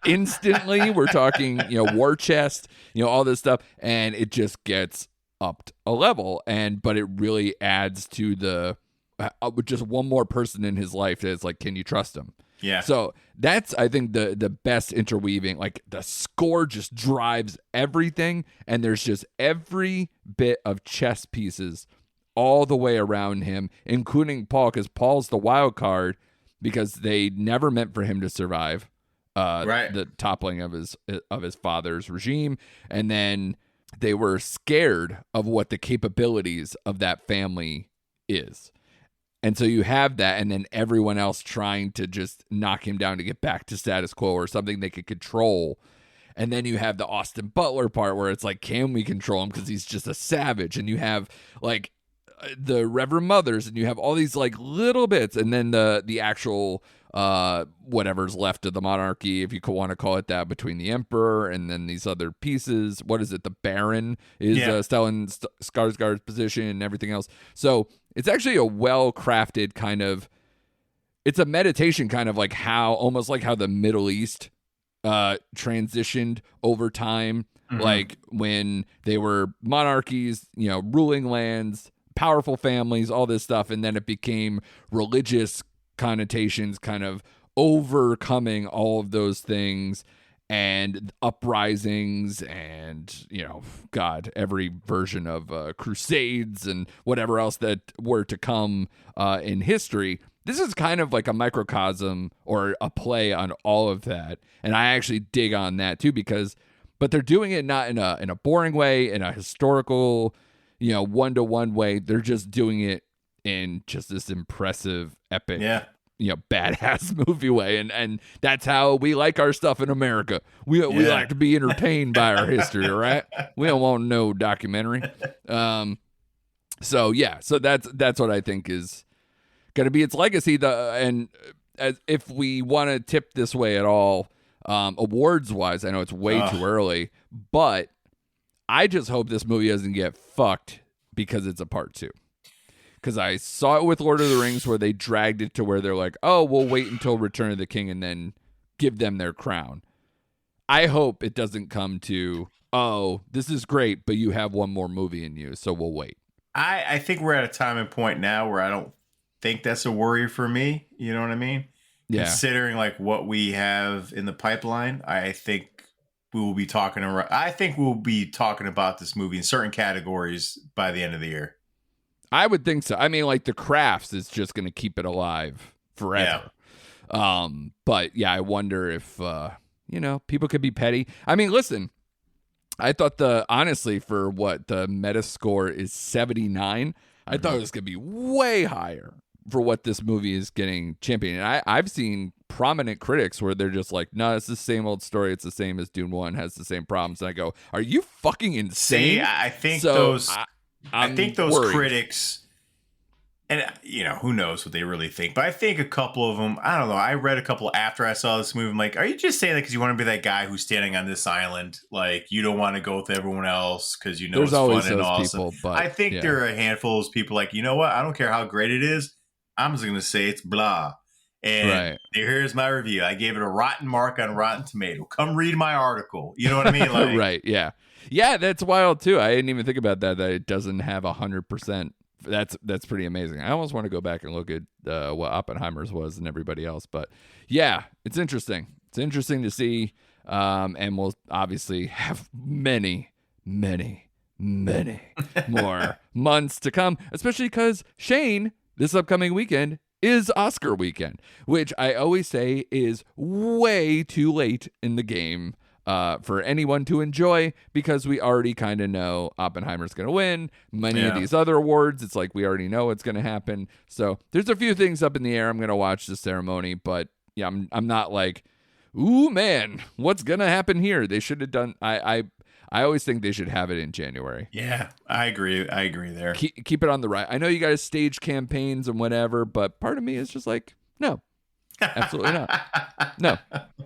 instantly, we're talking, you know, war chest, you know, all this stuff, and it just gets upped a level, but it really adds to the just one more person in his life that's like, can you trust him? Yeah. So that's, I think, the best interweaving. Like the score just drives everything, and there's just every bit of chess pieces all the way around him, including Paul, because Paul's the wild card because they never meant for him to survive the toppling of his father's regime, and then they were scared of what the capabilities of that family is. And so you have that, and then everyone else trying to just knock him down to get back to status quo or something they could control. And then you have the Austin Butler part where it's like, can we control him because he's just a savage? And you have like the Reverend Mothers, and you have all these like little bits, and then the actual whatever's left of the monarchy, if you want to call it that, between the Emperor and then these other pieces. What is it? The Baron is Stellan Skarsgård's position and everything else. So it's actually a well-crafted kind of, it's a meditation kind of like how, almost like how the Middle East transitioned over time. Mm-hmm. Like when they were monarchies, ruling lands, powerful families, all this stuff. And then it became religious connotations, kind of overcoming all of those things, and uprisings, and God, every version of crusades and whatever else that were to come in history. This is kind of like a microcosm or a play on all of that, and I actually dig on that too, but they're doing it not in a boring way, in a historical, one-to-one way. They're just doing it in just this impressive, epic, badass movie way, and that's how we like our stuff in America. We like to be entertained by our history, right? We don't want no documentary. So that's what I think is going to be its legacy. And as if we want to tip this way at all, awards wise, I know it's way too early, but I just hope this movie doesn't get fucked because it's a part 2. Because I saw it with Lord of the Rings where they dragged it to where they're like, oh, we'll wait until Return of the King and then give them their crown. I hope it doesn't come to, oh, this is great, but you have one more movie in you, so we'll wait. I think we're at a time and point now where I don't think that's a worry for me. You know what I mean? Yeah. Considering like what we have in the pipeline, I think we'll be talking about this movie in certain categories by the end of the year. I would think so. I mean, like The Crafts is just going to keep it alive forever. Yeah. But yeah, I wonder if, people could be petty. I mean, listen, I thought honestly, for what the Metascore is 79, I thought it was going to be way higher for what this movie is getting championed. And I've seen prominent critics where they're just like, no, it's the same old story. It's the same as Dune 1, has the same problems. And I go, are you fucking insane? See, I think those critics, and who knows what they really think, but I think a couple of them, I don't know, I read a couple after I saw this movie. I'm like, are you just saying that because you want to be that guy who's standing on this island? Like, you don't want to go with everyone else because there's it's always fun and awesome. People, but, I think there are a handful of people like, you know what? I don't care how great it is. I'm just going to say it's blah. And here's my review. I gave it a rotten mark on Rotten Tomato. Come read my article. You know what I mean? Like, right. Yeah. Yeah. That's wild too. I didn't even think about that it doesn't have 100%. That's pretty amazing. I almost want to go back and look at what Oppenheimer's was and everybody else. But yeah, it's interesting. It's interesting to see. And we'll obviously have many, many, many more months to come, especially because Shane, this upcoming weekend, is Oscar weekend, which I always say is way too late in the game for anyone to enjoy, because we already kind of know Oppenheimer's going to win. Many of these other awards, it's like we already know what's going to happen. So there's a few things up in the air. I'm going to watch the ceremony, but yeah, I'm not like, ooh, man, what's going to happen here? They should have done, I always think they should have it in January. Yeah, I agree. I agree there. Keep it on the right. I know you guys stage campaigns and whatever, but part of me is just like, no, absolutely not. No,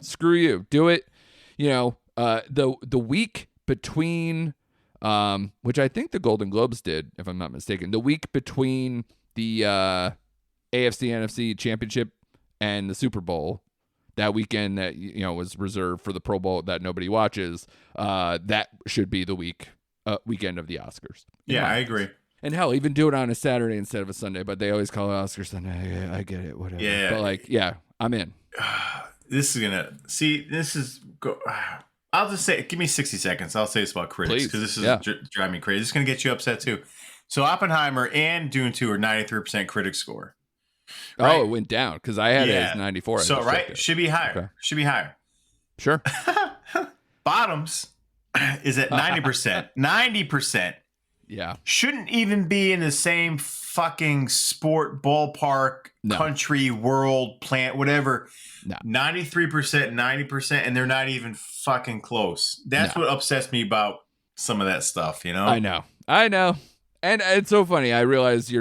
screw you. Do it. The week between, which I think the Golden Globes did, if I'm not mistaken, the week between the AFC NFC Championship and the Super Bowl. That weekend that was reserved for the Pro Bowl that nobody watches, that should be the weekend of the Oscars. Yeah, I agree. And hell, even do it on a Saturday instead of a Sunday, but they always call it Oscar Sunday. I get it, whatever. Yeah. But I'm in. This is gonna see. This is go. I'll just say, give me 60 seconds. I'll say this about critics because this is driving me crazy. It's gonna get you upset too. So Oppenheimer and Dune 2 are 93% critic score. Right? Oh, it went down because I had it as 94. So right, should be higher. Okay. Should be higher. Sure. Bottoms is at 90%. 90%. Yeah. Shouldn't even be in the same fucking sport ballpark, country, world, plant, whatever. No. 93%, 90%, and they're not even fucking close. That's what upsets me about some of that stuff, you know? I know. And it's so funny. I realize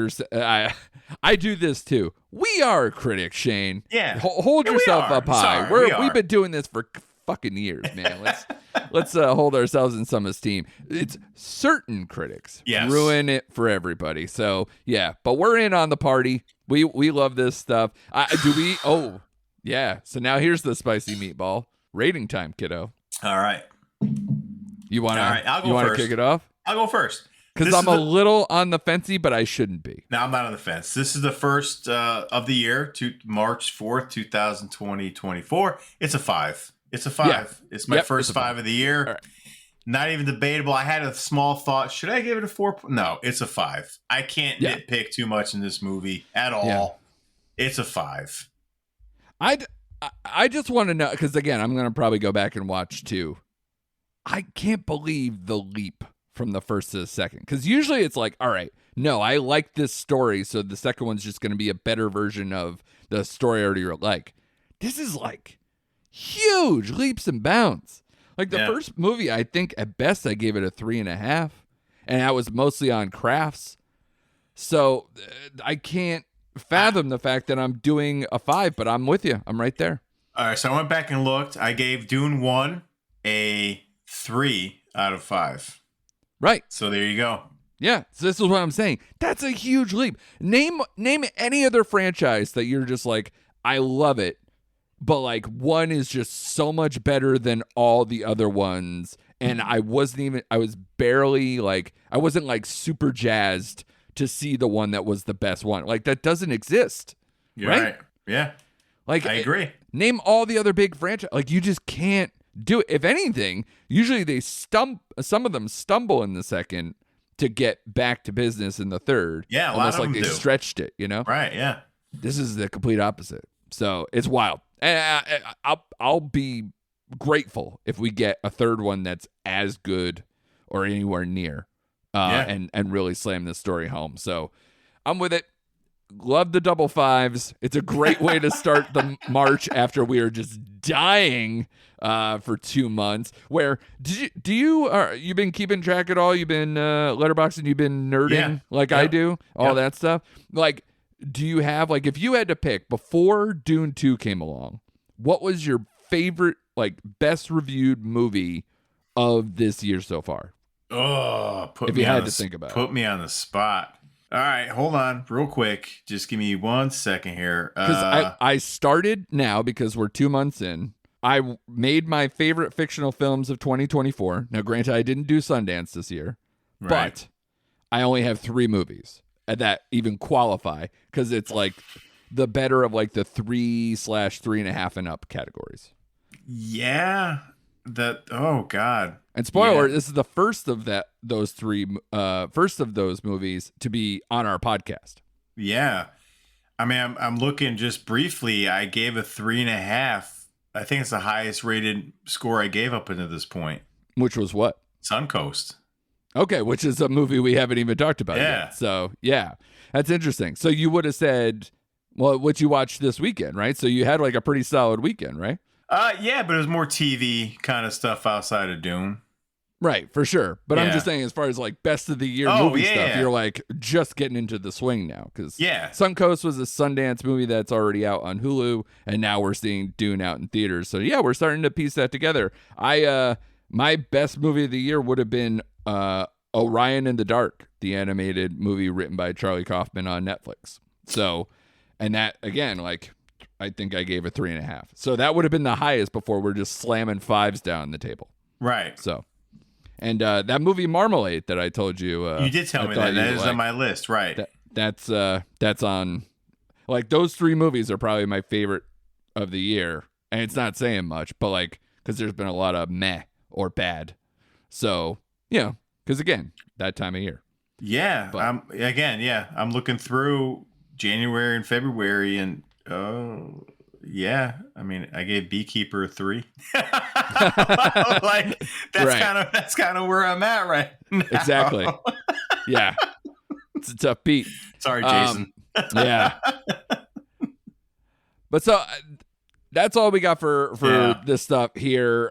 I do this too. We are critics, Shane. Yeah. Hold yourself up high. We've been doing this for fucking years, man. Let's hold ourselves in some esteem. It's certain critics ruin it for everybody. So yeah, but we're in on the party. We love this stuff. Oh yeah. So now here's the spicy meatball rating time, kiddo. All right. You want to kick it off? I'll go first. Because I'm a little on the fencey, but I shouldn't be. No, I'm not on the fence. This is the first of the year, March 4th, 2024. It's a 5. It's a 5. Yeah. It's my first 5 of the year. Right. Not even debatable. I had a small thought. Should I give it a 4? No, it's a 5. I can't nitpick too much in this movie at all. Yeah. It's a 5. I just want to know, because again, I'm going to probably go back and watch too. I can't believe the leap from the first to the second, because usually it's like, all right, no, I like this story, so the second one's just going to be a better version of the story I already like. This is like huge leaps and bounds. Like the first movie, I think at best I gave it a 3.5, and that was mostly on crafts. So I can't fathom the fact that I'm doing a 5, but I'm with you. I'm right there. All right, so I went back and looked. I gave Dune 1 a 3 out of 5. Right. So there you go. Yeah. So this is what I'm saying. That's a huge leap. Name any other franchise that you're just like, I love it, but like one is just so much better than all the other ones. And I wasn't like super jazzed to see the one that was the best one. Like that doesn't exist. You're right? Yeah. Like I agree. Name all the other big franchise. Like you just can't do it. If anything, usually some of them stumble in the second to get back to business in the third. Yeah, almost like they stretched it, you know? Right, yeah. This is the complete opposite. So it's wild. And I'll be grateful if we get a third one that's as good or anywhere near and really slam this story home. So I'm with it. Love the double 5s. It's a great way to start the March after we are just dying for 2 months. Where you've been keeping track at all? You've been letterboxing. You've been nerding I do. All that stuff. Like, do you have if you had to pick before Dune 2 came along, what was your favorite best reviewed movie of this year so far? Oh, if you had to think about it. Put me on the spot. All right, hold on real quick. Just give me 1 second here. Because I started now because we're 2 months in. I made my favorite fictional films of 2024. Now, granted, I didn't do Sundance this year, but I only have 3 movies that even qualify because it's the better of the 3/3.5 and up categories. Yeah. Oh God. And spoiler, this is the first of those movies to be on our podcast. Yeah. I mean, I'm looking just briefly. I gave a 3.5. I think it's the highest rated score I gave up until this point. Which was what? Suncoast. Okay, which is a movie we haven't even talked about yet. So, yeah, that's interesting. So you would have said, well, what you watched this weekend, right? So you had a pretty solid weekend, right? Yeah, but it was more TV kind of stuff outside of Dune. Right, for sure. But I'm just saying, as far as best of the year movie stuff, you're just getting into the swing now. Because Suncoast was a Sundance movie that's already out on Hulu, and now we're seeing Dune out in theaters. So yeah, we're starting to piece that together. My best movie of the year would have been Orion in the Dark, the animated movie written by Charlie Kaufman on Netflix. So, and that again, I think I gave a 3.5. So that would have been the highest before we're just slamming 5s down the table. Right. So, and that movie Marmalade that I told you. You did tell me that. That is on my list. Right. That's on, those 3 movies are probably my favorite of the year, and it's not saying much, but like because there's been a lot of meh or bad. So because again, that time of year. Yeah, But, I'm looking through January and February, and yeah, I mean, I gave Beekeeper a 3. Like that's kind of where I'm at right now. Exactly. Yeah, it's a tough beat. Sorry, Jason. Yeah, but so that's all we got for this stuff here.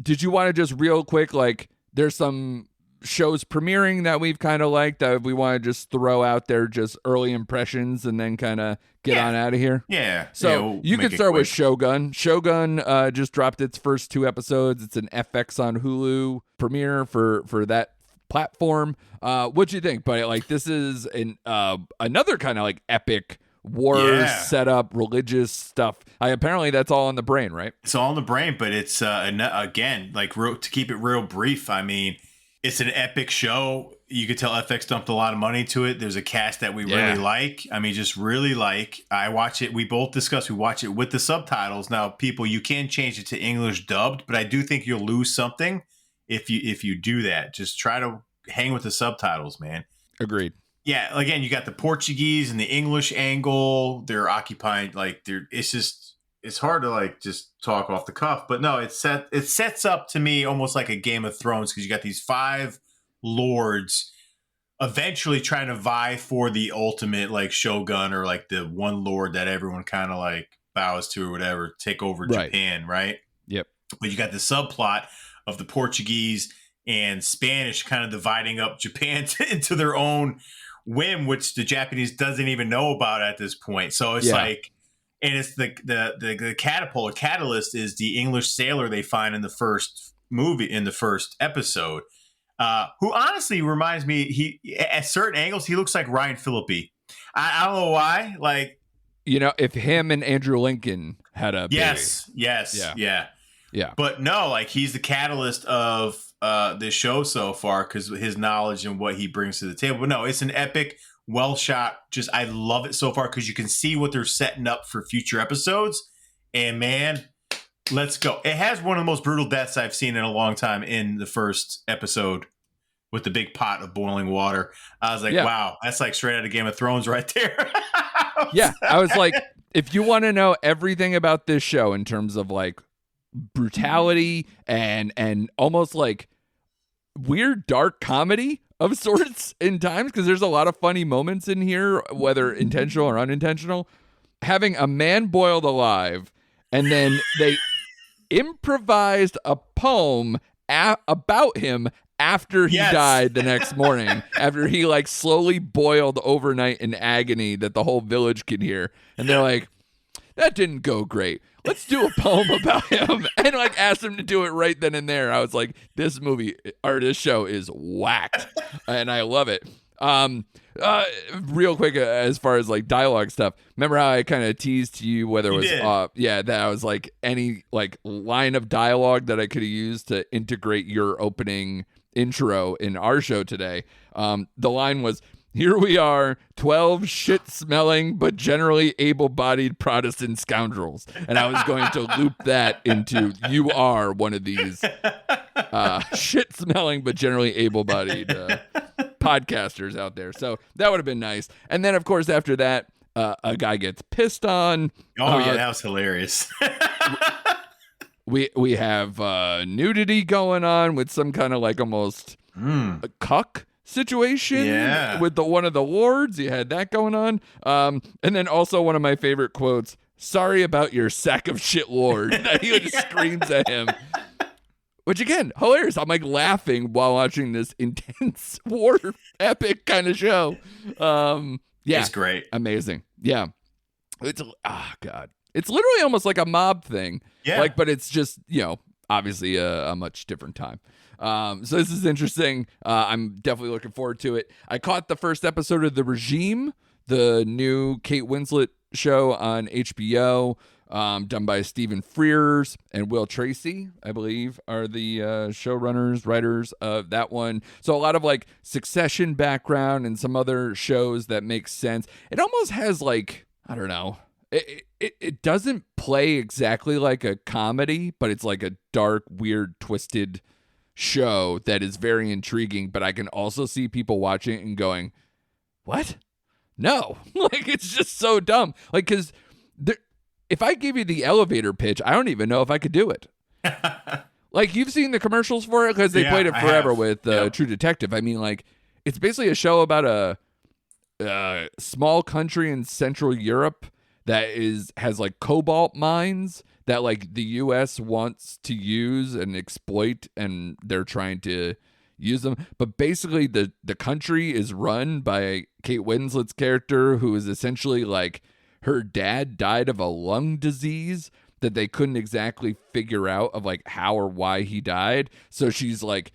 Did you want to just real quick, like, there's some shows premiering that we've kind of liked that we want to just throw out there, just early impressions, and then kind of get on out of here? Yeah. So you can start with Shogun. Shogun just dropped its first 2 episodes. It's an FX on Hulu premiere for that platform. What do you think? But like, this is another kind of like epic war setup, religious stuff. Apparently that's all in the brain, right? It's all in the brain, but it's again, like, to keep it real brief, I mean, it's an epic show. You could tell FX dumped a lot of money to it. There's a cast that we really like. I mean, just really like. I watch it. We both discussed. We watch it with the subtitles. Now, people, you can change it to English dubbed, but I do think you'll lose something if you do that. Just try to hang with the subtitles, man. Agreed. Yeah. Again, you got the Portuguese and the English angle. They're occupying, like, it's hard to like just talk off the cuff, but no, it sets up to me almost like a Game of Thrones, because you got these 5 lords eventually trying to vie for the ultimate, like, shogun, or like the one lord that everyone kind of like bows to or whatever, take over Japan, right? Yep. But you got the subplot of the Portuguese and Spanish kind of dividing up Japan into their own whim, which the Japanese doesn't even know about at this point. So it's like. And it's the catapult or catalyst is the English sailor they find in the first episode, who honestly reminds me, he at certain angles he looks like Ryan Phillippe. I don't know why. Like, if him and Andrew Lincoln had a baby. Yes, yeah. But no, like, he's the catalyst of this show so far because his knowledge and what he brings to the table. But no, it's an epic. Well shot. Just, I love it so far because you can see what they're setting up for future episodes. And man, let's go. It has one of the most brutal deaths I've seen in a long time in the first episode with the big pot of boiling water. I was like, wow, that's like straight out of Game of Thrones right there. I was like, if you want to know everything about this show in terms of like brutality and almost like weird dark comedy of sorts in times, because there's a lot of funny moments in here, whether intentional or unintentional, having a man boiled alive, and then they improvised a poem about him after he died the next morning, after he like slowly boiled overnight in agony that the whole village could hear. And they're like, that didn't go great. Let's do a poem about him, and like asked him to do it right then and there. I was like, this show is whacked, and I love it. Real quick, as far as like dialogue stuff, remember how I kind of teased to you whether it was that I was like any like line of dialogue that I could have used to integrate your opening intro in our show today. The line was, "Here we are, 12 shit-smelling but generally able-bodied Protestant scoundrels." And I was going to loop that into, you are one of these shit-smelling but generally able-bodied podcasters out there. So that would have been nice. And then, of course, after that, a guy gets pissed on. Oh, yeah, that was hilarious. We have nudity going on with some kind of like almost a cuck situation with one of the lords. You had that going on. And then also one of my favorite quotes, "Sorry about your sack of shit, lord." That he just screams at him. Which again, hilarious. I'm like laughing while watching this intense war epic kind of show. It's great. Amazing. Yeah. It's God. It's literally almost like a mob thing. Yeah. Like, but it's just, obviously a much different time. So this is interesting. I'm definitely looking forward to it. I caught the first episode of The Regime, the new Kate Winslet show on HBO, done by Stephen Frears and Will Tracy, I believe, are the showrunners, writers of that one. So a lot of like Succession background and some other shows that make sense. It almost has like, I don't know, it doesn't play exactly like a comedy, but it's like a dark, weird, twisted show that is very intriguing. But I can also see people watching it and going, what? No. Like, it's just so dumb. Like, because if I give you the elevator pitch, I don't even know if I could do it. Like, you've seen the commercials for it because they played it forever with True Detective. I mean, like, it's basically a show about a small country in Central Europe that has like cobalt mines that like the U.S. wants to use and exploit, and they're trying to use them. But basically, the country is run by Kate Winslet's character, who is essentially like her dad died of a lung disease that they couldn't exactly figure out of like how or why he died. So she's like,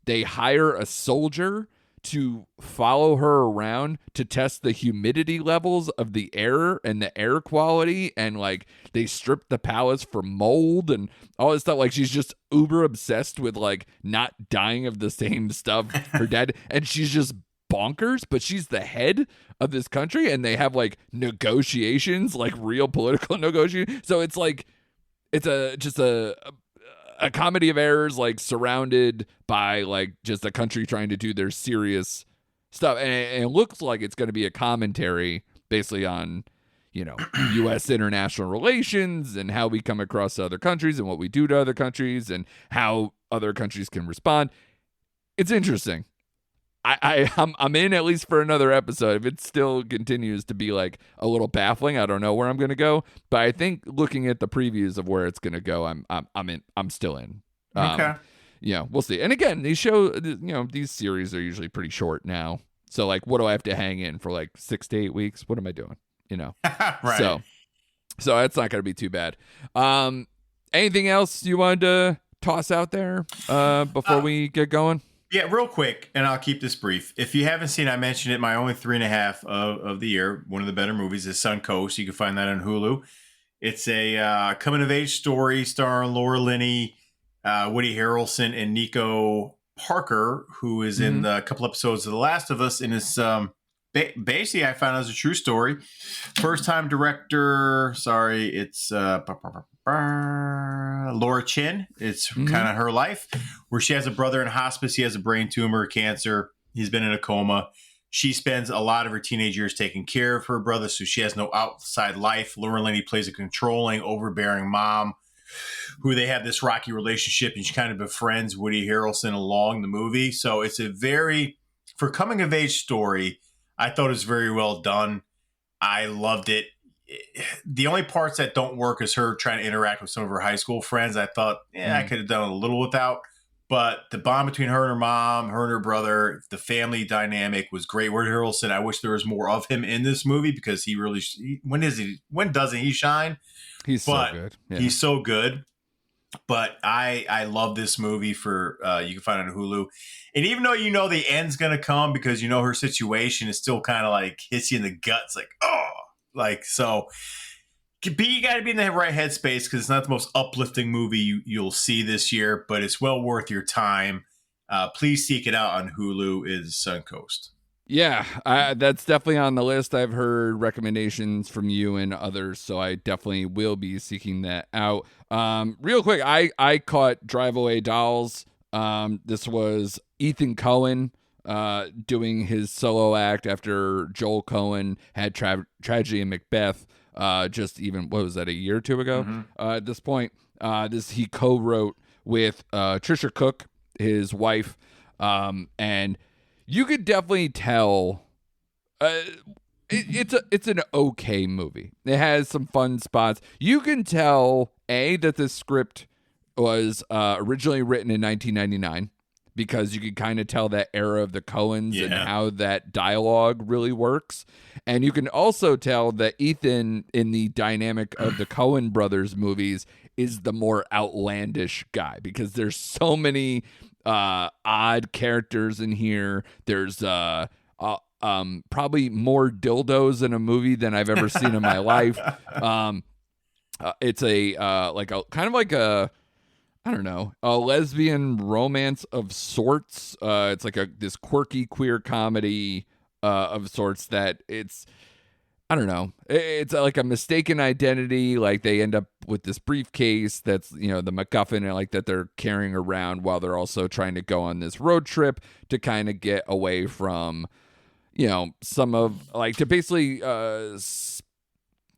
they hire a soldier to follow her around to test the humidity levels of the air and the air quality, and like they strip the palace for mold and all this stuff. Like, she's just uber obsessed with like not dying of the same stuff her dad, and she's just bonkers, but she's the head of this country, and they have like negotiations, like real political negotiations. So it's like it's just a comedy of errors, like surrounded by like just a country trying to do their serious stuff, and it looks like it's going to be a commentary basically on, you know, U.S. international relations and how we come across other countries and what we do to other countries and how other countries can respond. It's interesting. I'm in at least for another episode. If it still continues to be like a little baffling, I don't know where I'm going to go. But I think looking at the previews of where it's going to go, I'm in. I'm still in. Okay. Yeah, we'll see. And again, these these series are usually pretty short now. So like, what do I have to hang in for like 6 to 8 weeks? What am I doing? You know. Right. So that's not going to be too bad. Anything else you wanted to toss out there before we get going? Yeah, real quick, and I'll keep this brief. If you haven't seen, I mentioned it, my only 3.5 of the year, one of the better movies is Suncoast. You can find that on Hulu. It's a coming-of-age story starring Laura Linney, Woody Harrelson, and Nico Parker, who is in a couple episodes of The Last of Us, and it's basically, I found out it's a true story. First-time director, it's Laura Chin. It's kind of her life, where she has a brother in hospice. He has a brain tumor, cancer. He's been in a coma. She spends a lot of her teenage years taking care of her brother, so she has no outside life. Laura Linney plays a controlling, overbearing mom who they have this rocky relationship, and she kind of befriends Woody Harrelson along the movie. So it's a for coming of age story, I thought it was very well done. I loved it. The only parts that don't work is her trying to interact with some of her high school friends. I thought, I could have done a little without. But the bond between her and her mom, her and her brother, the family dynamic was great. Woody Harrelson, I wish there was more of him in this movie, because he really, when doesn't he shine? He's so good. Yeah. He's so good. But I love this movie for you can find it on Hulu. And even though you know the end's going to come, because you know her situation is still kind of like hits you in the guts, like, oh, like, so you got to be in the right headspace, because it's not the most uplifting movie you'll see this year, but it's well worth your time. Please seek it out on Hulu. Is Suncoast. Yeah, that's definitely on the list. I've heard recommendations from you and others, so I definitely will be seeking that out. Real quick, I caught Drive Away Dolls. This was Ethan Coen doing his solo act after Joel Coen had Tragedy in Macbeth. Just even, what was that, a year or two ago? At this point, he co-wrote with Trisha Cook, his wife, and you could definitely tell it's an okay movie. It has some fun spots. You can tell that the script was originally written in 1999, because you can kind of tell that era of the Coens and how that dialogue really works. And you can also tell that Ethan, in the dynamic of the Coen brothers movies, is the more outlandish guy, because there's so many odd characters in here. There's probably more dildos in a movie than I've ever seen in my life. It's a kind of like a, I don't know, a lesbian romance of sorts. It's like this quirky queer comedy of sorts that I don't know. It's like a mistaken identity. Like they end up with this briefcase that's, the MacGuffin and like that they're carrying around while they're also trying to go on this road trip to kind of get away from, some of like to basically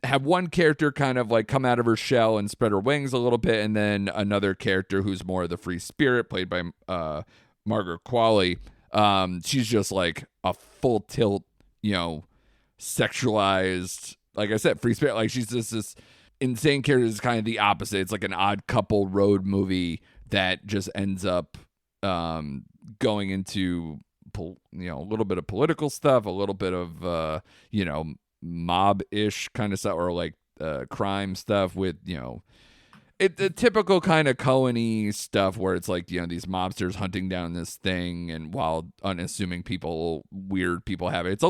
have one character kind of like come out of her shell and spread her wings a little bit. And then another character who's more of the free spirit played by Margaret Qualley. She's just like a full tilt, sexualized, like I said, free spirit. Like she's just this insane character. Is kind of the opposite. It's like an odd couple road movie that just ends up going into a little bit of political stuff, a little bit of mob-ish kind of stuff, or like crime stuff with the typical kind of Coen-y stuff where it's like these mobsters hunting down this thing, and while unassuming people, weird people have it. It's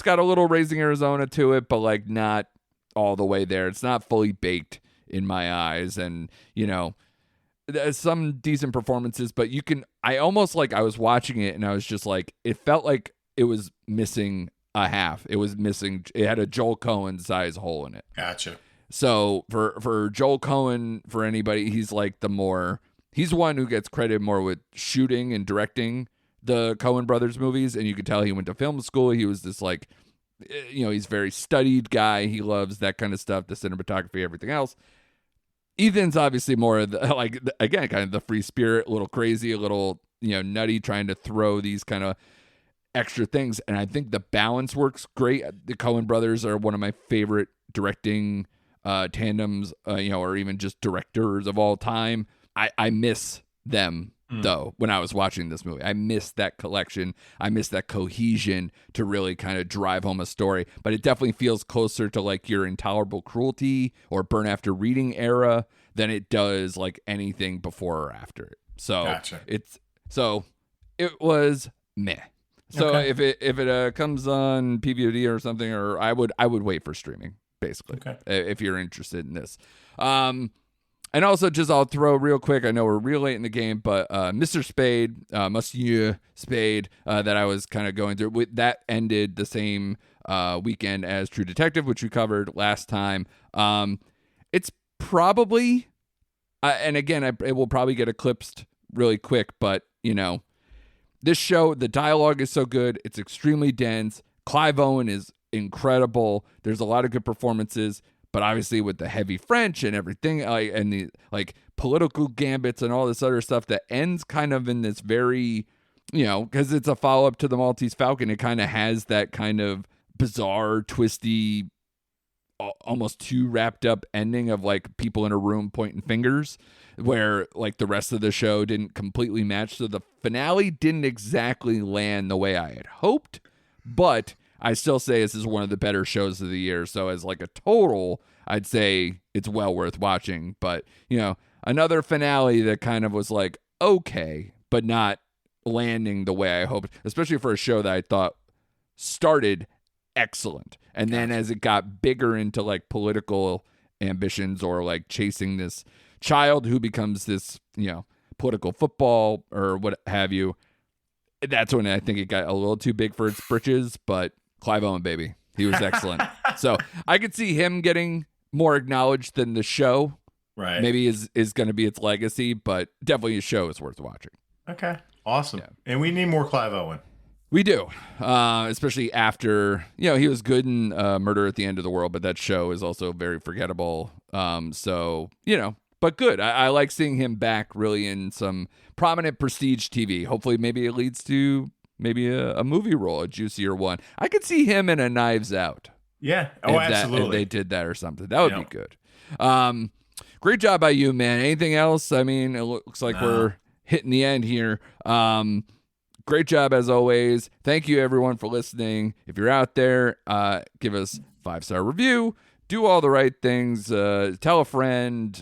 got a little Raising Arizona to it, but like not all the way there. It's not fully baked in my eyes. And, there's some decent performances, but I was watching it and I was just like, it felt like it was missing a half. It had a Joel Coen size hole in it. Gotcha. So for Joel Coen, for anybody, he's like he's one who gets credited more with shooting and directing the Coen brothers movies, and you could tell he went to film school. He was this like, he's a very studied guy. He loves that kind of stuff, the cinematography, everything else. Ethan's obviously more of the, like, again, kind of the free spirit, a little crazy, a little, nutty, trying to throw these kind of extra things. And I think the balance works great. The Coen brothers are one of my favorite directing tandems, or even just directors of all time. I miss them though when I was watching this movie. I missed that collection. I missed that cohesion to really kind of drive home a story. But it definitely feels closer to like your Intolerable Cruelty or Burn After Reading era than it does like anything before or after it. So Gotcha. It was meh. So Okay. if it comes on PVOD or something, or I would wait for streaming, basically, Okay. if you're interested in this. And also, I'll throw real quick, I know we're real late in the game, but Mr. Spade, Monsieur Spade, that I was kind of going through, that ended the same weekend as True Detective, which we covered last time. It's probably, and again, it will probably get eclipsed really quick, but, this show, the dialogue is so good. It's extremely dense. Clive Owen is incredible. There's a lot of good performances. But obviously with the heavy French and everything, and the like political gambits and all this other stuff that ends kind of in this very, because it's a follow-up to the Maltese Falcon, it kind of has that kind of bizarre, twisty, almost too wrapped up ending of like people in a room pointing fingers, where like the rest of the show didn't completely match. So the finale didn't exactly land the way I had hoped, but I still say this is one of the better shows of the year. So as like a total, I'd say it's well worth watching. But, another finale that kind of was like, okay, but not landing the way I hoped, especially for a show that I thought started excellent. And then as it got bigger into like political ambitions or like chasing this child who becomes this, political football or what have you, that's when I think it got a little too big for its britches. But Clive Owen, baby. He was excellent. So I could see him getting more acknowledged than the show. Right. Maybe is going to be its legacy, but definitely a show is worth watching. Okay. Awesome. Yeah. And we need more Clive Owen. We do. Especially after, he was good in Murder at the End of the World, but that show is also very forgettable. So, but good. I like seeing him back really in some prominent prestige TV. Hopefully maybe it leads to maybe a movie role, a juicier one. I could see him in a Knives Out. Yeah. Oh, absolutely. If they did that or something. That would be good. Great job by you, man. Anything else? I mean, it looks like we're hitting the end here. Great job as always. Thank you everyone for listening. If you're out there, give us 5-star review. Do all the right things. Tell a friend,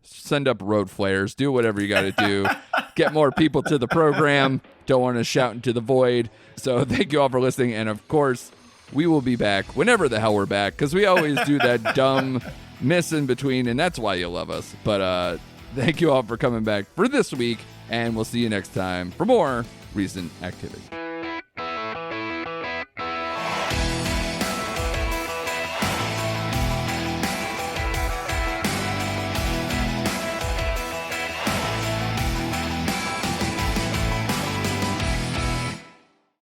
send up road flares. Do whatever you got to do. Get more people to the program. Don't want to shout into the void. So thank you all for listening. And of course, we will be back whenever the hell we're back, because we always do that dumb miss in between, and that's why you love us. But thank you all for coming back for this week, and we'll see you next time for more recent activity.